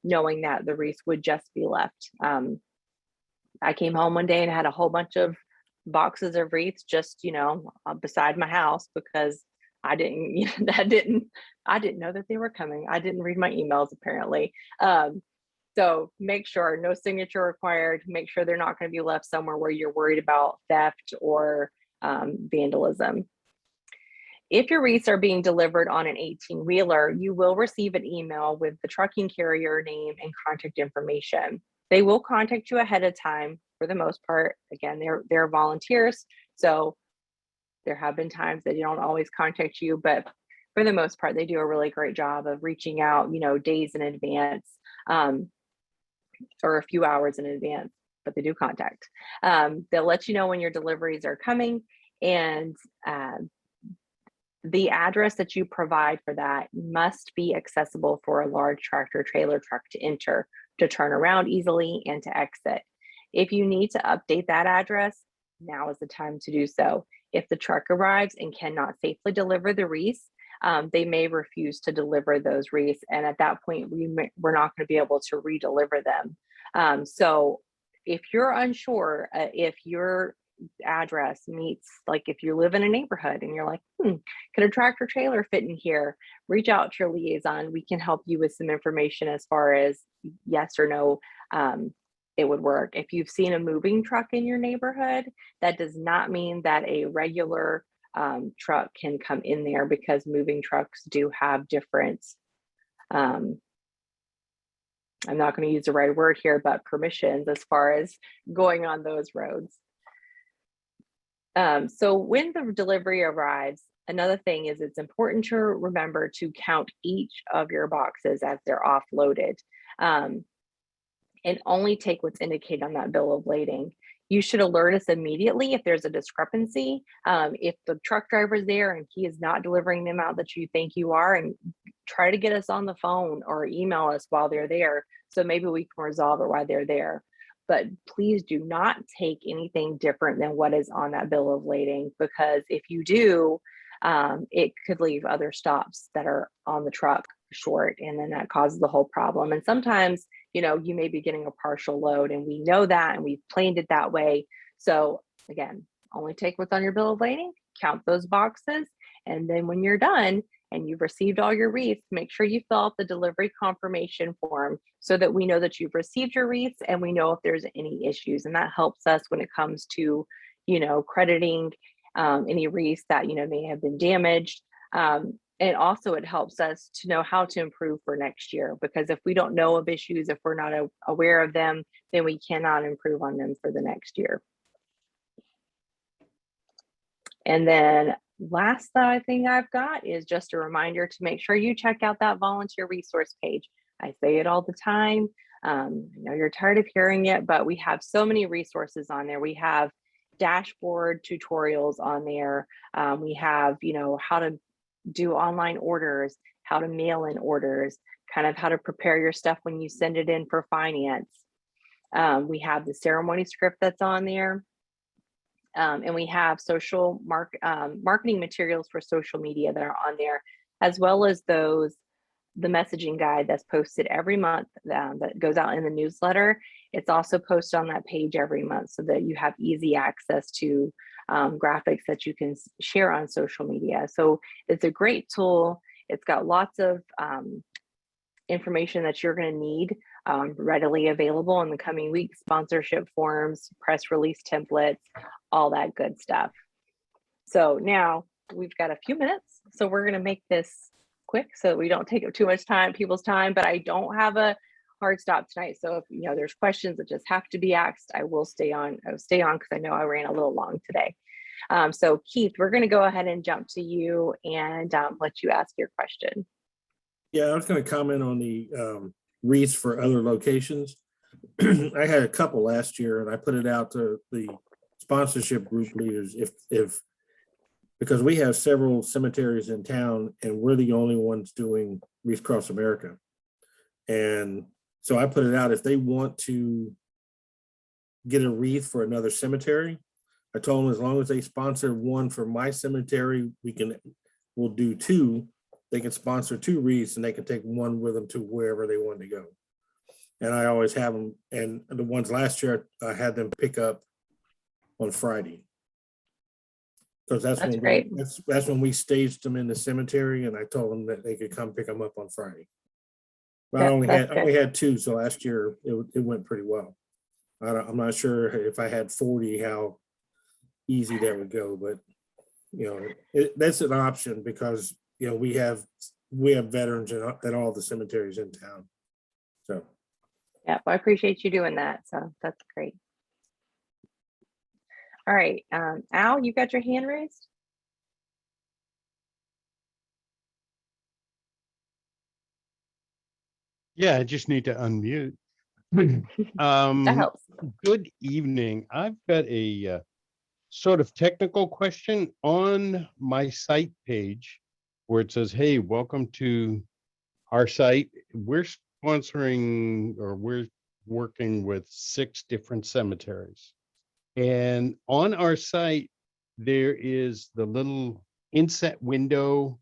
knowing that the wreath would just be left. I came home one day and had a whole bunch of boxes of wreaths just, beside my house because I didn't know that they were coming. I didn't read my emails apparently. So make sure no signature required, make sure they're not going to be left somewhere where you're worried about theft or vandalism. If your wreaths are being delivered on an 18-wheeler, you will receive an email with the trucking carrier name and contact information. They will contact you ahead of time for the most part. Again, they're volunteers. So there have been times that they don't always contact you, but for the most part, they do a really great job of reaching out, days in advance. Or a few hours in advance, but they do contact. They'll let you know when your deliveries are coming, and the address that you provide for that must be accessible for a large tractor trailer truck to enter, to turn around easily, and to exit. If you need to update that address, now is the time to do so. If the truck arrives and cannot safely deliver the wreaths, they may refuse to deliver those wreaths. And at that point, we're not going to be able to re-deliver them. So if you're unsure if your address meets, like if you live in a neighborhood and you're like, can a tractor trailer fit in here? Reach out to your liaison. We can help you with some information as far as yes or no. It would work. If you've seen a moving truck in your neighborhood, that does not mean that a regular truck can come in there, because moving trucks do have different, I'm not going to use the right word here, but permissions as far as going on those roads. So when the delivery arrives, another thing is it's important to remember to count each of your boxes as they're offloaded, and only take what's indicated on that bill of lading. You should alert us immediately if there's a discrepancy. If the truck driver's there and he is not delivering the amount that you think you are, and try to get us on the phone or email us while they're there, so maybe we can resolve it while they're there. But please do not take anything different than what is on that bill of lading, because if you do, it could leave other stops that are on the truck short, and then that causes the whole problem. And sometimes, you may be getting a partial load, and we know that, and we've planned it that way. So again, only take what's on your bill of lading, count those boxes, and then when you're done, and you've received all your wreaths, make sure you fill out the delivery confirmation form so that we know that you've received your wreaths and we know if there's any issues. And that helps us when it comes to, crediting any wreaths that, may have been damaged. And also it helps us to know how to improve for next year, because if we don't know of issues, if we're not aware of them, then we cannot improve on them for the next year. And then last thing I've got is just a reminder to make sure you check out that volunteer resource page. I say it all the time. I know you're tired of hearing it, but we have so many resources on there. We have dashboard tutorials on there. We have, how to do online orders, how to mail in orders, kind of how to prepare your stuff when you send it in for finance. We have the ceremony script that's on there. And we have social marketing materials for social media that are on there, as well as the messaging guide that's posted every month that goes out in the newsletter. It's also posted on that page every month so that you have easy access to graphics that you can share on social media. So it's a great tool. It's got lots of information that you're going to need readily available in the coming weeks: sponsorship forms, press release templates, all that good stuff. So now we've got a few minutes, so we're going to make this quick so we don't take up too much people's time, but I don't have a hard stop tonight. So if there's questions that just have to be asked, I will stay on because I know I ran a little long today. So Keith, we're going to go ahead and jump to you and let you ask your question. Yeah, I was going to comment on the wreaths for other locations. I had a couple last year, and I put it out to the sponsorship group leaders because we have several cemeteries in town, and we're the only ones doing Wreaths Across America. And so I put it out, if they want to get a wreath for another cemetery, I told them as long as they sponsor one for my cemetery, we'll do two. They can sponsor 2 wreaths and they can take one with them to wherever they want to go. And I always have them. And the ones last year, I had them pick up on Friday. Because that's when we staged them in the cemetery, and I told them that they could come pick them up on Friday. But I only had 2, so last year it went pretty well. I'm not sure if I had 40 how easy that would go, but that's an option because we have veterans at all the cemeteries in town. So yeah, I appreciate you doing that. So that's great. All right, Al, you got your hand raised? Yeah, I just need to unmute. That helps. Good evening. I've got a sort of technical question on my site page where it says, hey, welcome to our site. We're sponsoring, or we're working with 6 different cemeteries. And on our site, there is the little inset window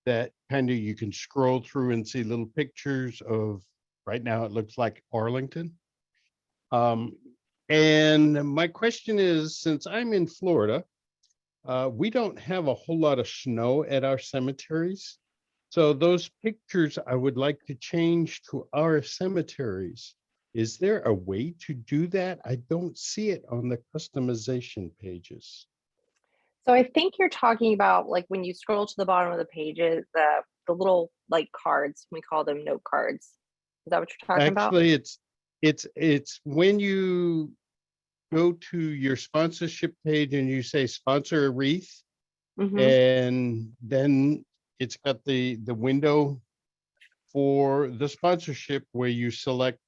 that kind of you can scroll through and see little pictures of, right now it looks like Arlington. And my question is, since I'm in Florida, we don't have a whole lot of snow at our cemeteries. So those pictures I would like to change to our cemeteries. Is there a way to do that? I don't see it on the customization pages. So I think you're talking about like when you scroll to the bottom of the pages, the little like cards, we call them note cards. Is that what you're talking about? Actually, it's when you go to your sponsorship page and you say sponsor a wreath, and then it's got the window for the sponsorship where you select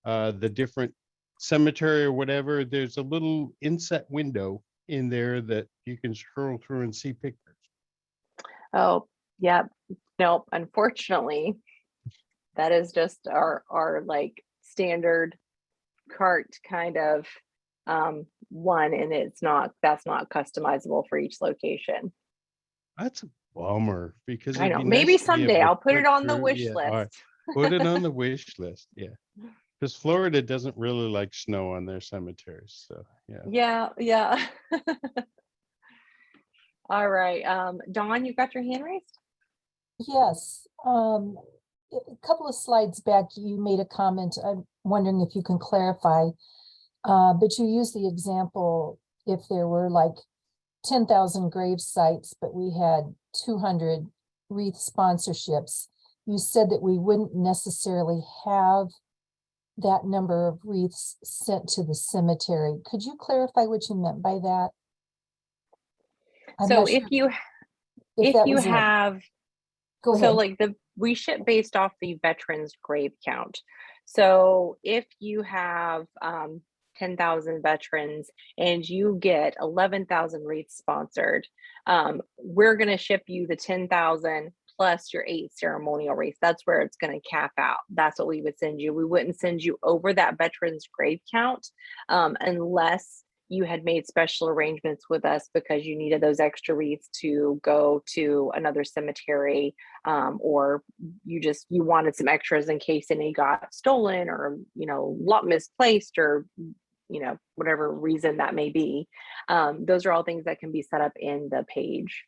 the different cemetery or whatever. There's a little inset window in there that you can scroll through and see pictures. Oh, yeah. No, unfortunately, that is just our like standard cart kind of one, and that's not customizable for each location. That's a bummer because I know. be Maybe nice to be someday able to I'll put it click on the through. wish Yeah, all right. list. Put it on the wish list. Yeah. Because Florida doesn't really like snow on their cemeteries. So yeah. Yeah. All right. Dawn, you got your hand raised? Yes, a couple of slides back, you made a comment. I'm wondering if you can clarify. But you used the example, if there were like 10,000 grave sites, but we had 200 wreath sponsorships. You said that we wouldn't necessarily have that number of wreaths sent to the cemetery. Could you clarify what you meant by that? I'm So not if sure you if if that you was it. have Go so ahead. like we ship based off the veterans grave count. So if you have 10,000 veterans and you get 11,000 wreaths sponsored, we're going to ship you the 10,000 plus your 8 ceremonial wreaths. That's where it's going to cap out. That's what we would send you. We wouldn't send you over that veterans grave count unless you had made special arrangements with us because you needed those extra wreaths to go to another cemetery, or you wanted some extras in case any got stolen or lot misplaced, or whatever reason that may be. Those are all things that can be set up in the page.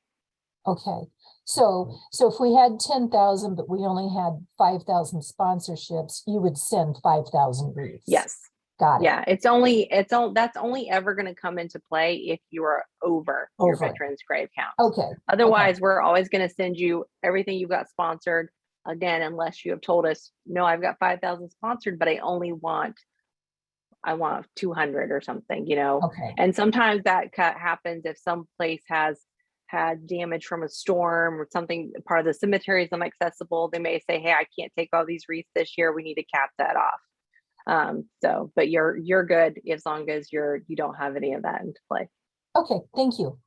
Okay, so if we had 10,000, but we only had 5,000 sponsorships, you would send 5,000 wreaths. Yes. Got it. Yeah, that's only ever going to come into play if you are over your veterans grave count. Okay. Otherwise, we're always going to send you everything you got sponsored, again, unless you have told us, no, I've got 5,000 sponsored, but I want 200 or something, Okay. And sometimes that happens if some place has had damage from a storm or something, part of the cemetery is inaccessible. They may say, hey, I can't take all these wreaths this year. We need to cap that off. But you're good as long as you don't have any of that into play. Okay, thank you.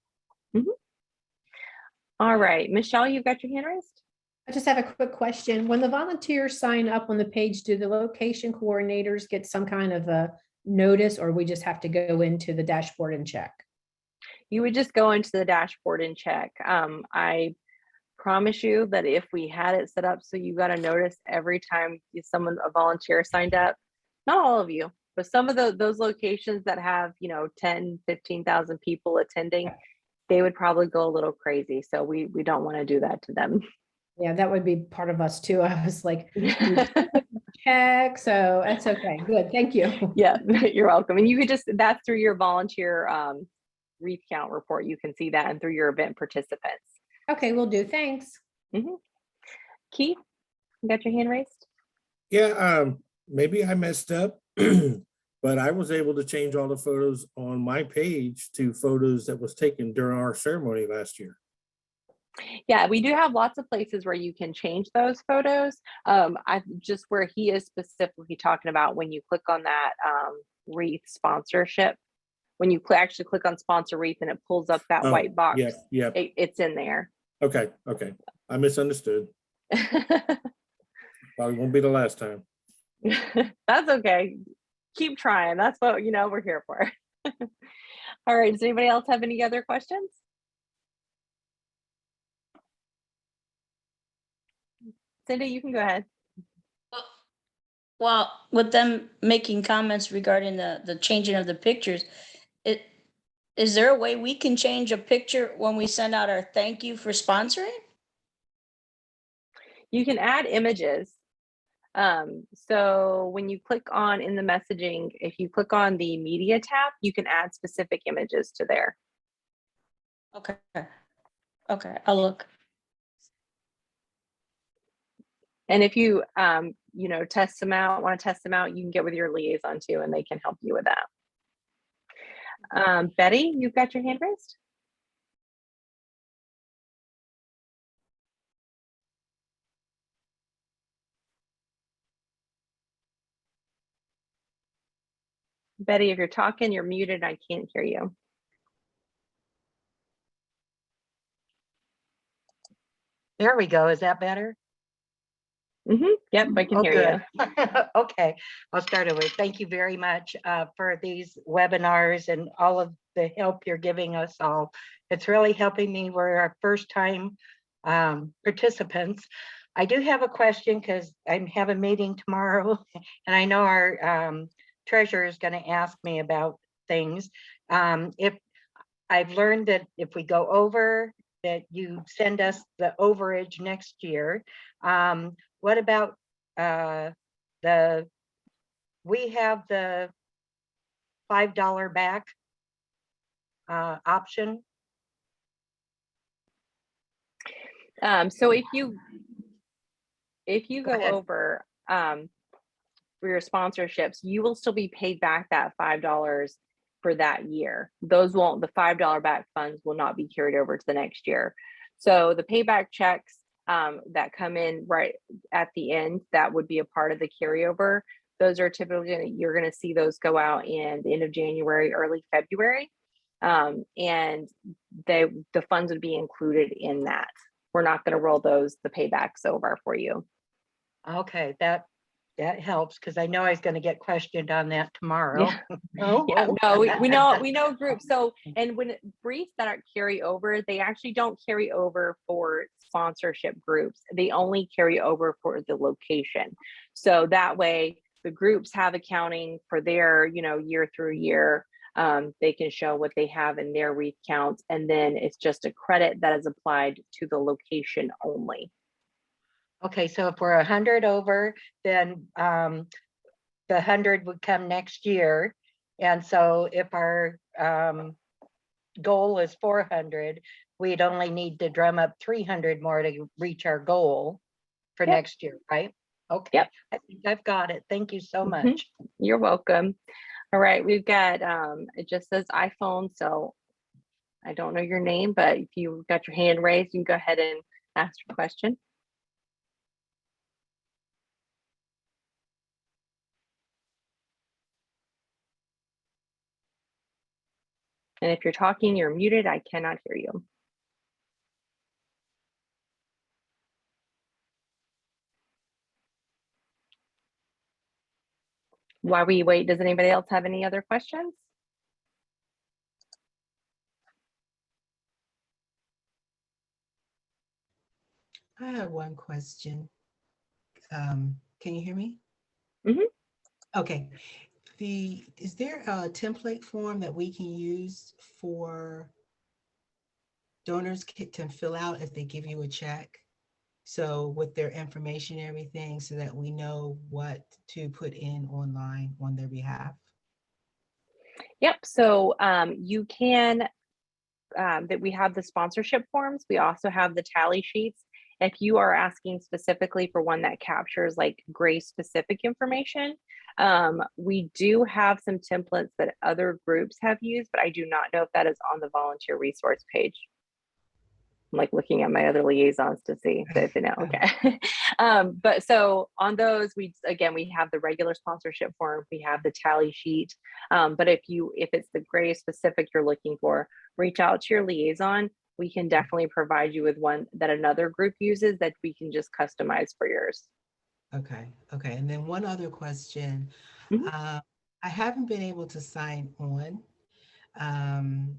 All right, Michelle, you've got your hand raised. I just have a quick question. When the volunteers sign up on the page, do the location coordinators get some kind of a notice, or we just have to go into the dashboard and check? You would just go into the dashboard and check. I promise you that if we had it set up so you got a notice every time a volunteer signed up, not all of you, but some of those locations that have 10, 15,000 people attending, they would probably go a little crazy. So we don't want to do that to them. Yeah, that would be part of us too. I was like, check. So that's okay. Good. Thank you. Yeah, you're welcome. And you could that's through your volunteer wreath count report. You can see that, and through your event participants. Okay, we'll do. Thanks. Keith, you got your hand raised? Yeah, maybe I messed up, but I was able to change all the photos on my page to photos that was taken during our ceremony last year. Yeah, we do have lots of places where you can change those photos. I just where he is specifically talking about when you click on that wreath sponsorship, when you actually click on sponsor wreath and it pulls up that white box. Yeah. It's in there. Okay. I misunderstood. Probably won't be the last time. That's okay. Keep trying. That's what we're here for. All right. Does anybody else have any other questions? Cindy, you can go ahead. Well, with them making comments regarding the changing of the pictures, is there a way we can change a picture when we send out our thank you for sponsoring? You can add images. So when you click on in the messaging, if you click on the media tab, you can add specific images to there. Okay, I'll look. And if you, want to test them out, you can get with your liaison too, and they can help you with that. Betty, you've got your hand raised. Betty, if you're talking, you're muted. I can't hear you. There we go. Is that better? Yep, I can hear you. Okay, I'll start over. Thank you very much for these webinars and all of the help you're giving us all. It's really helping me. We're our first time participants. I do have a question because I have a meeting tomorrow and I know our treasurer is going to ask me about things. If I've learned that if we go over that you send us the overage next year. What about we have the $5 back option. So if you Go go ahead. over for your sponsorships, you will still be paid back that $5 for that year. Those won't, the $5 back funds will not be carried over to the next year. So the payback checks that come in right at the end, that would be a part of the carryover. Those are typically, you're going to see those go out in the end of January, early February. And the funds would be included in that. We're not going to roll the paybacks over for you. Okay, that helps because I know I was going to get questioned on that tomorrow. Yeah. Yeah, no, we know groups. So, and when briefs that are carry over, they actually don't carry over for sponsorship groups. They only carry over for the location. So that way the groups have accounting for their, year through year. They can show what they have in their Wreath counts, and then it's just a credit that is applied to the location only. Okay, so if we're 100 over, then the 100 would come next year. And so if our goal is 400, we'd only need to drum up 300 more to reach our goal for next year, right? Okay, yep. I think I've got it. Thank you so much. You're welcome. All right, we've got, it just says iPhone, so I don't know your name, but if you've got your hand raised, you can go ahead and ask your question. And if you're talking, you're muted. I cannot hear you. While we wait, does anybody else have any other questions? I have one question. Can you hear me? Mm-hmm. Okay. Is there a template form that we can use for donors to fill out if they give you a check? So with their information and everything, so that we know what to put in online on their behalf? Yep. So you can, that we have the sponsorship forms. We also have the tally sheets. If you are asking specifically for one that captures like Grace specific information, we do have some templates that other groups have used, but I do not know if that is on the volunteer resource page. I'm like looking at my other liaisons to see if they know. Okay. But so on those, we have the regular sponsorship form, we have the tally sheet. But if it's the Grace specific you're looking for, reach out to your liaison. We can definitely provide you with one that another group uses that we can just customize for yours. Okay. And then one other question. Mm-hmm. I haven't been able to sign on.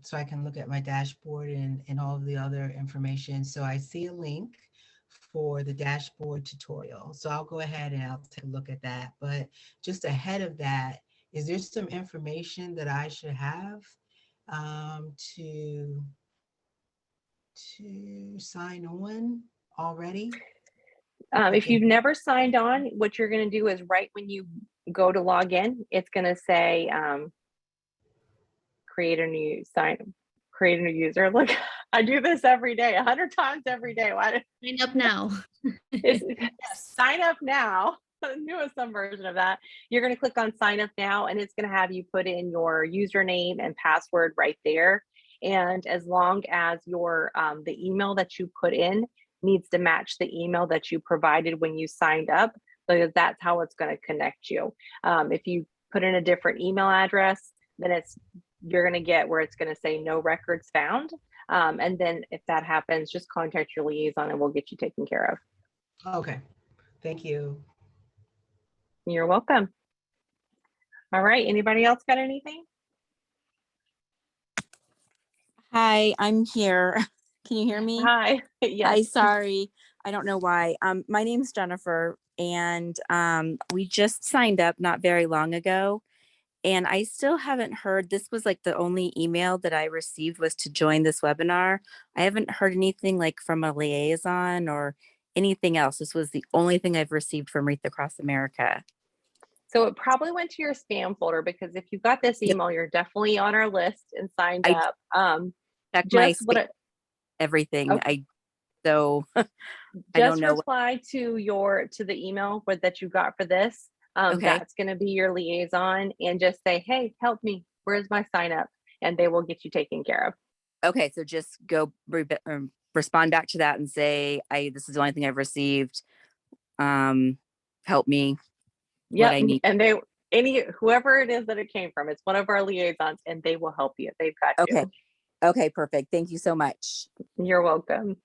So I can look at my dashboard and all of the other information. So I see a link for the dashboard tutorial. So I'll go ahead and I'll take a look at that. But just ahead of that, is there some information that I should have to sign on already? If you've never signed on, what you're going to do is right when you go to log in, it's going to say, create a new user. Look, I do this every day, 100 times every day. Why Sign up now. Sign up now. The newest version of that. You're going to click on sign up now, and it's going to have you put in your username and password right there. And as long as your the email that you put in needs to match the email that you provided when you signed up, because that's how it's going to connect you. If you put in a different email address, then you're going to get where it's going to say no records found. And then if that happens, just contact your liaison and we'll get you taken care of. Okay. Thank you. You're welcome. All right. Anybody else got anything? Hi, I'm here. Can you hear me? Hi. Yes. Hi, sorry. I don't know why. My name's Jennifer, and we just signed up not very long ago. And I still haven't heard, this was like the only email that I received was to join this webinar. I haven't heard anything like from a liaison or anything else. This was the only thing I've received from Wreaths Across America. So it probably went to your spam folder, because if you got this email, you're definitely on our list and signed I up. checked my Just what spam, everything. okay. So I don't Just know. reply to the email that you got for this. Okay. That's going to be your liaison, and just say, hey, help me. Where's my sign up? And they will get you taken care of. Okay, so just go respond back to that and say, this is the only thing I've received. Help me. What Yep. I need. And whoever it is that it came from, it's one of our liaisons, and they will help you. They've got Okay. you. Okay, perfect. Thank you so much. You're welcome.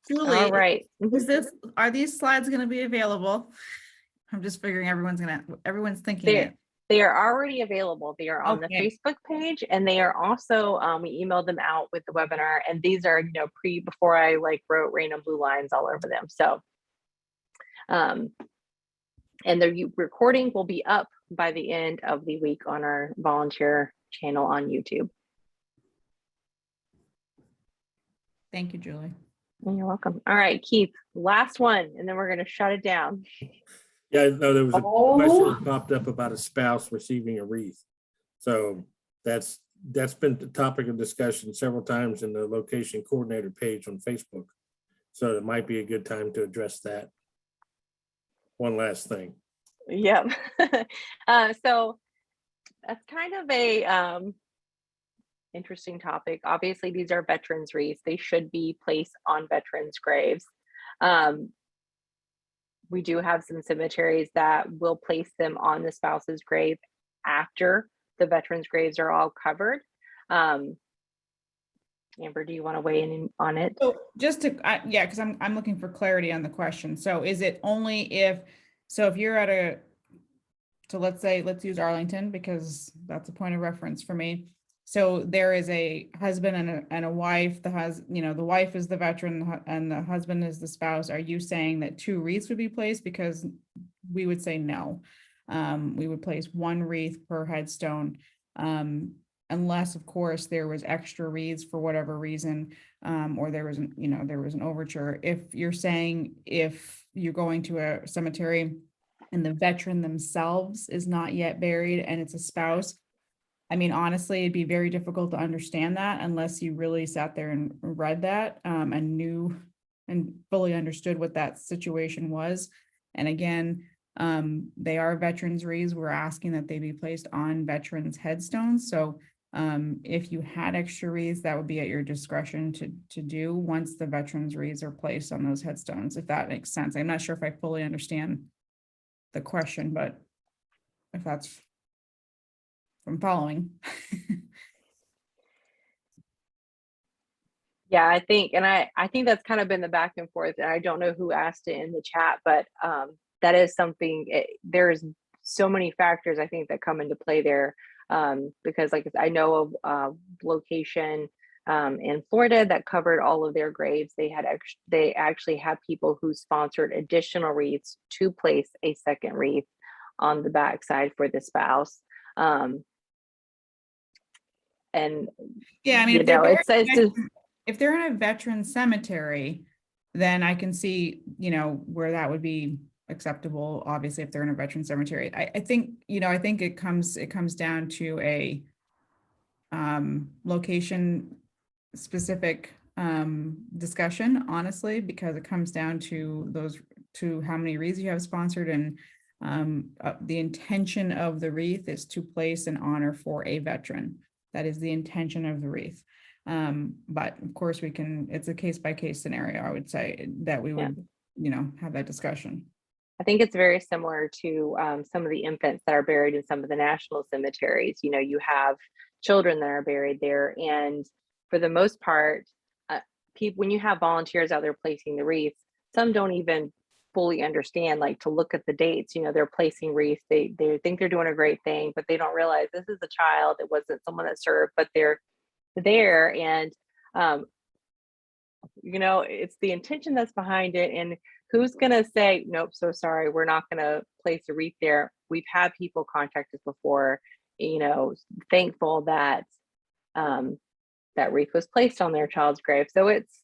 Julie, All right. are these slides going to be available? I'm just figuring everyone's thinking it. They are already available. They are on the Okay. Facebook page, and they are also, we emailed them out with the webinar, and these are, before I wrote random blue lines all over them. So, and the recording will be up by the end of the week on our volunteer channel on YouTube. Thank you, Julie. You're welcome. All right, Keith, last one, and then we're going to shut it down. Yeah, no, there was a question that popped up about a spouse receiving a wreath. So that's been the topic of discussion several times in the location coordinator page on Facebook. So it might be a good time to address that. One last thing. Yep. So that's kind of a interesting topic. Obviously, these are veterans wreaths. They should be placed on veterans' graves. We do have some cemeteries that will place them on the spouse's grave after the veterans' graves are all covered. Amber, do you want to weigh in on it? So just to, yeah, because I'm looking for clarity on the question. So is it only if you're at let's use Arlington, because that's a point of reference for me. So there is a husband and a wife. The wife is the veteran and the husband is the spouse. Are you saying that 2 wreaths would be placed? Because we would say no. We would place 1 wreath per headstone, unless, of course, there was extra wreaths for whatever reason, or there was an overture. If you're saying if you're going to a cemetery and the veteran themselves is not yet buried and it's a spouse, I mean, honestly, it'd be very difficult to understand that unless you really sat there and read that, and knew and fully understood what that situation was. And again, they are veterans wreaths. We're asking that they be placed on veterans headstones. So if you had extra wreaths, that would be at your discretion to do once the veterans wreaths are placed on those headstones, if that makes sense. I'm not sure if I fully understand the question, but if that's from following. Yeah, I think that's kind of been the back and forth, and I don't know who asked it in the chat, but that is something. There's so many factors I think that come into play there, because I know of a location in Florida that covered all of their graves. They actually had people who sponsored additional wreaths to place a second wreath on the backside for the spouse. And yeah, I mean, if they're in a veteran cemetery, then I can see, where that would be acceptable. Obviously, if they're in a veteran cemetery, I think it comes down to a location specific discussion, honestly, because it comes down to how many wreaths you have sponsored, and the intention of the wreath is to place an honor for a veteran. That is the intention of the wreath. But of course it's a case by case scenario, I would say, that we would, have that discussion. I think it's very similar to some of the infants that are buried in some of the national cemeteries. You have children that are buried there, and for the most part, when you have volunteers out there placing the wreaths, some don't even fully understand, to look at the dates. They're placing wreaths. They think they're doing a great thing, but they don't realize this is a child. It wasn't someone that served, but they're there, and it's the intention that's behind it. And who's gonna say, nope, so sorry, we're not gonna place a wreath there? we've had people contact us before, you know, thankful that that wreath was placed on their child's grave. So it's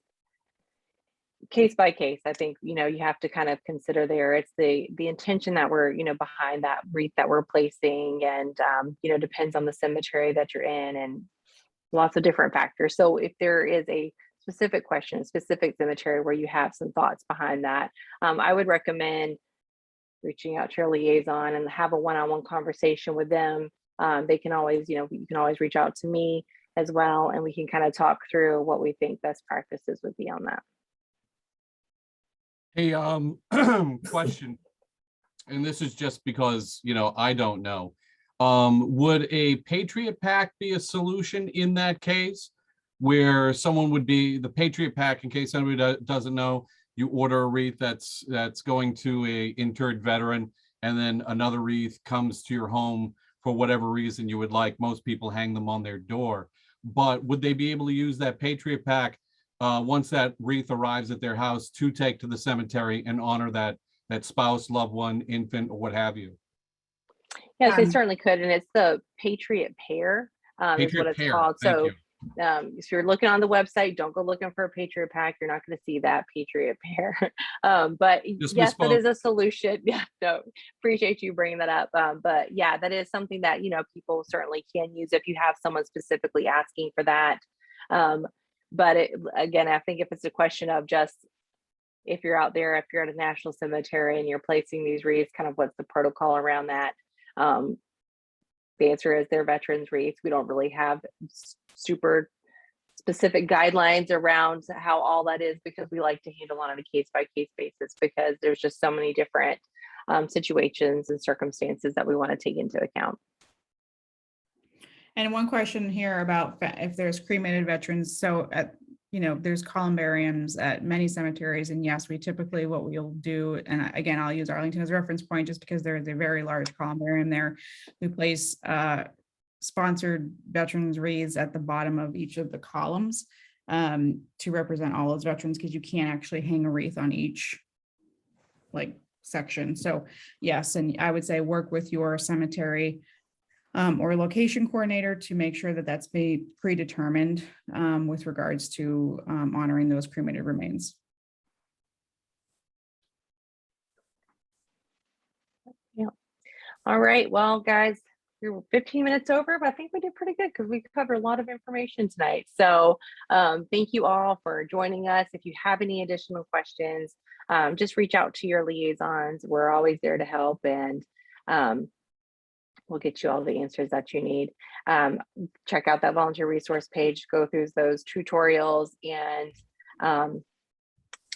case by case. I think, you know, you have to kind of consider there. It's the intention that we're, you know, behind that wreath that we're placing, and you know, depends on the cemetery that you're in and lots of different factors. So if there is a specific question, a specific cemetery where you have some thoughts behind that, I would recommend reaching out to your liaison and have a one-on-one conversation with them. They can always, you know, you can always reach out to me as well, and we can kind of talk through what we think best practices would be on that. Hey, question, and this is just because, you know, I don't know. Would a Patriot Pack be a solution in that case, where someone would be the Patriot Pack? In case anybody doesn't know, you order a wreath that's going to a interred veteran, and then another wreath comes to your home for whatever reason you would like. Most people hang them on their door, but would they be able to use that Patriot Pack once that wreath arrives at their house to take to the cemetery and honor that spouse, loved one, infant, or what have you? Yes, they certainly could, and it's the Patriot Pair is what it's called. So if you're looking on the website, don't go looking for a Patriot Pack. You're not going to see that Patriot Pair. But yes, that is a solution. Yeah, no, appreciate you bringing that up. But yeah, that is something that, you know, people certainly can use if you have someone specifically asking for that. But again, I think if it's a question of just, if you're out there, if you're at a national cemetery and you're placing these wreaths, kind of what's the protocol around that? The answer is they're veterans wreaths. We don't really have super specific guidelines around how all that is, because we like to handle on a case by case basis, because there's just so many different situations and circumstances that we want to take into account. And one question here about if there's cremated veterans. So you know, there's columbariums at many cemeteries, and yes, we typically, what we'll do, and again, I'll use Arlington as a reference point just because there is a very large columbarium there. We place sponsored veterans wreaths at the bottom of each of the columns to represent all those veterans, because you can't actually hang a wreath on each section. So yes, and I would say work with your cemetery or location coordinator to make sure that that's predetermined with regards to honoring those cremated remains. Yeah. All right. Well, guys, we were 15 minutes over, but I think we did pretty good because we covered a lot of information tonight. So thank you all for joining us. If you have any additional questions, just reach out to your liaisons. We're always there to help, and we'll get you all the answers that you need. Check out that volunteer resource page, go through those tutorials, and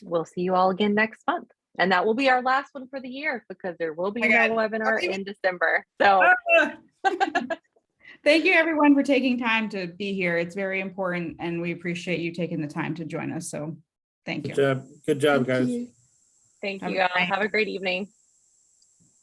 we'll see you all again next month. And that will be our last one for the year, because there will be no webinar in December. So thank you everyone for taking time to be here. It's very important, and we appreciate you taking the time to join us. So thank you. Good job, guys. Thank you all. Have a great evening.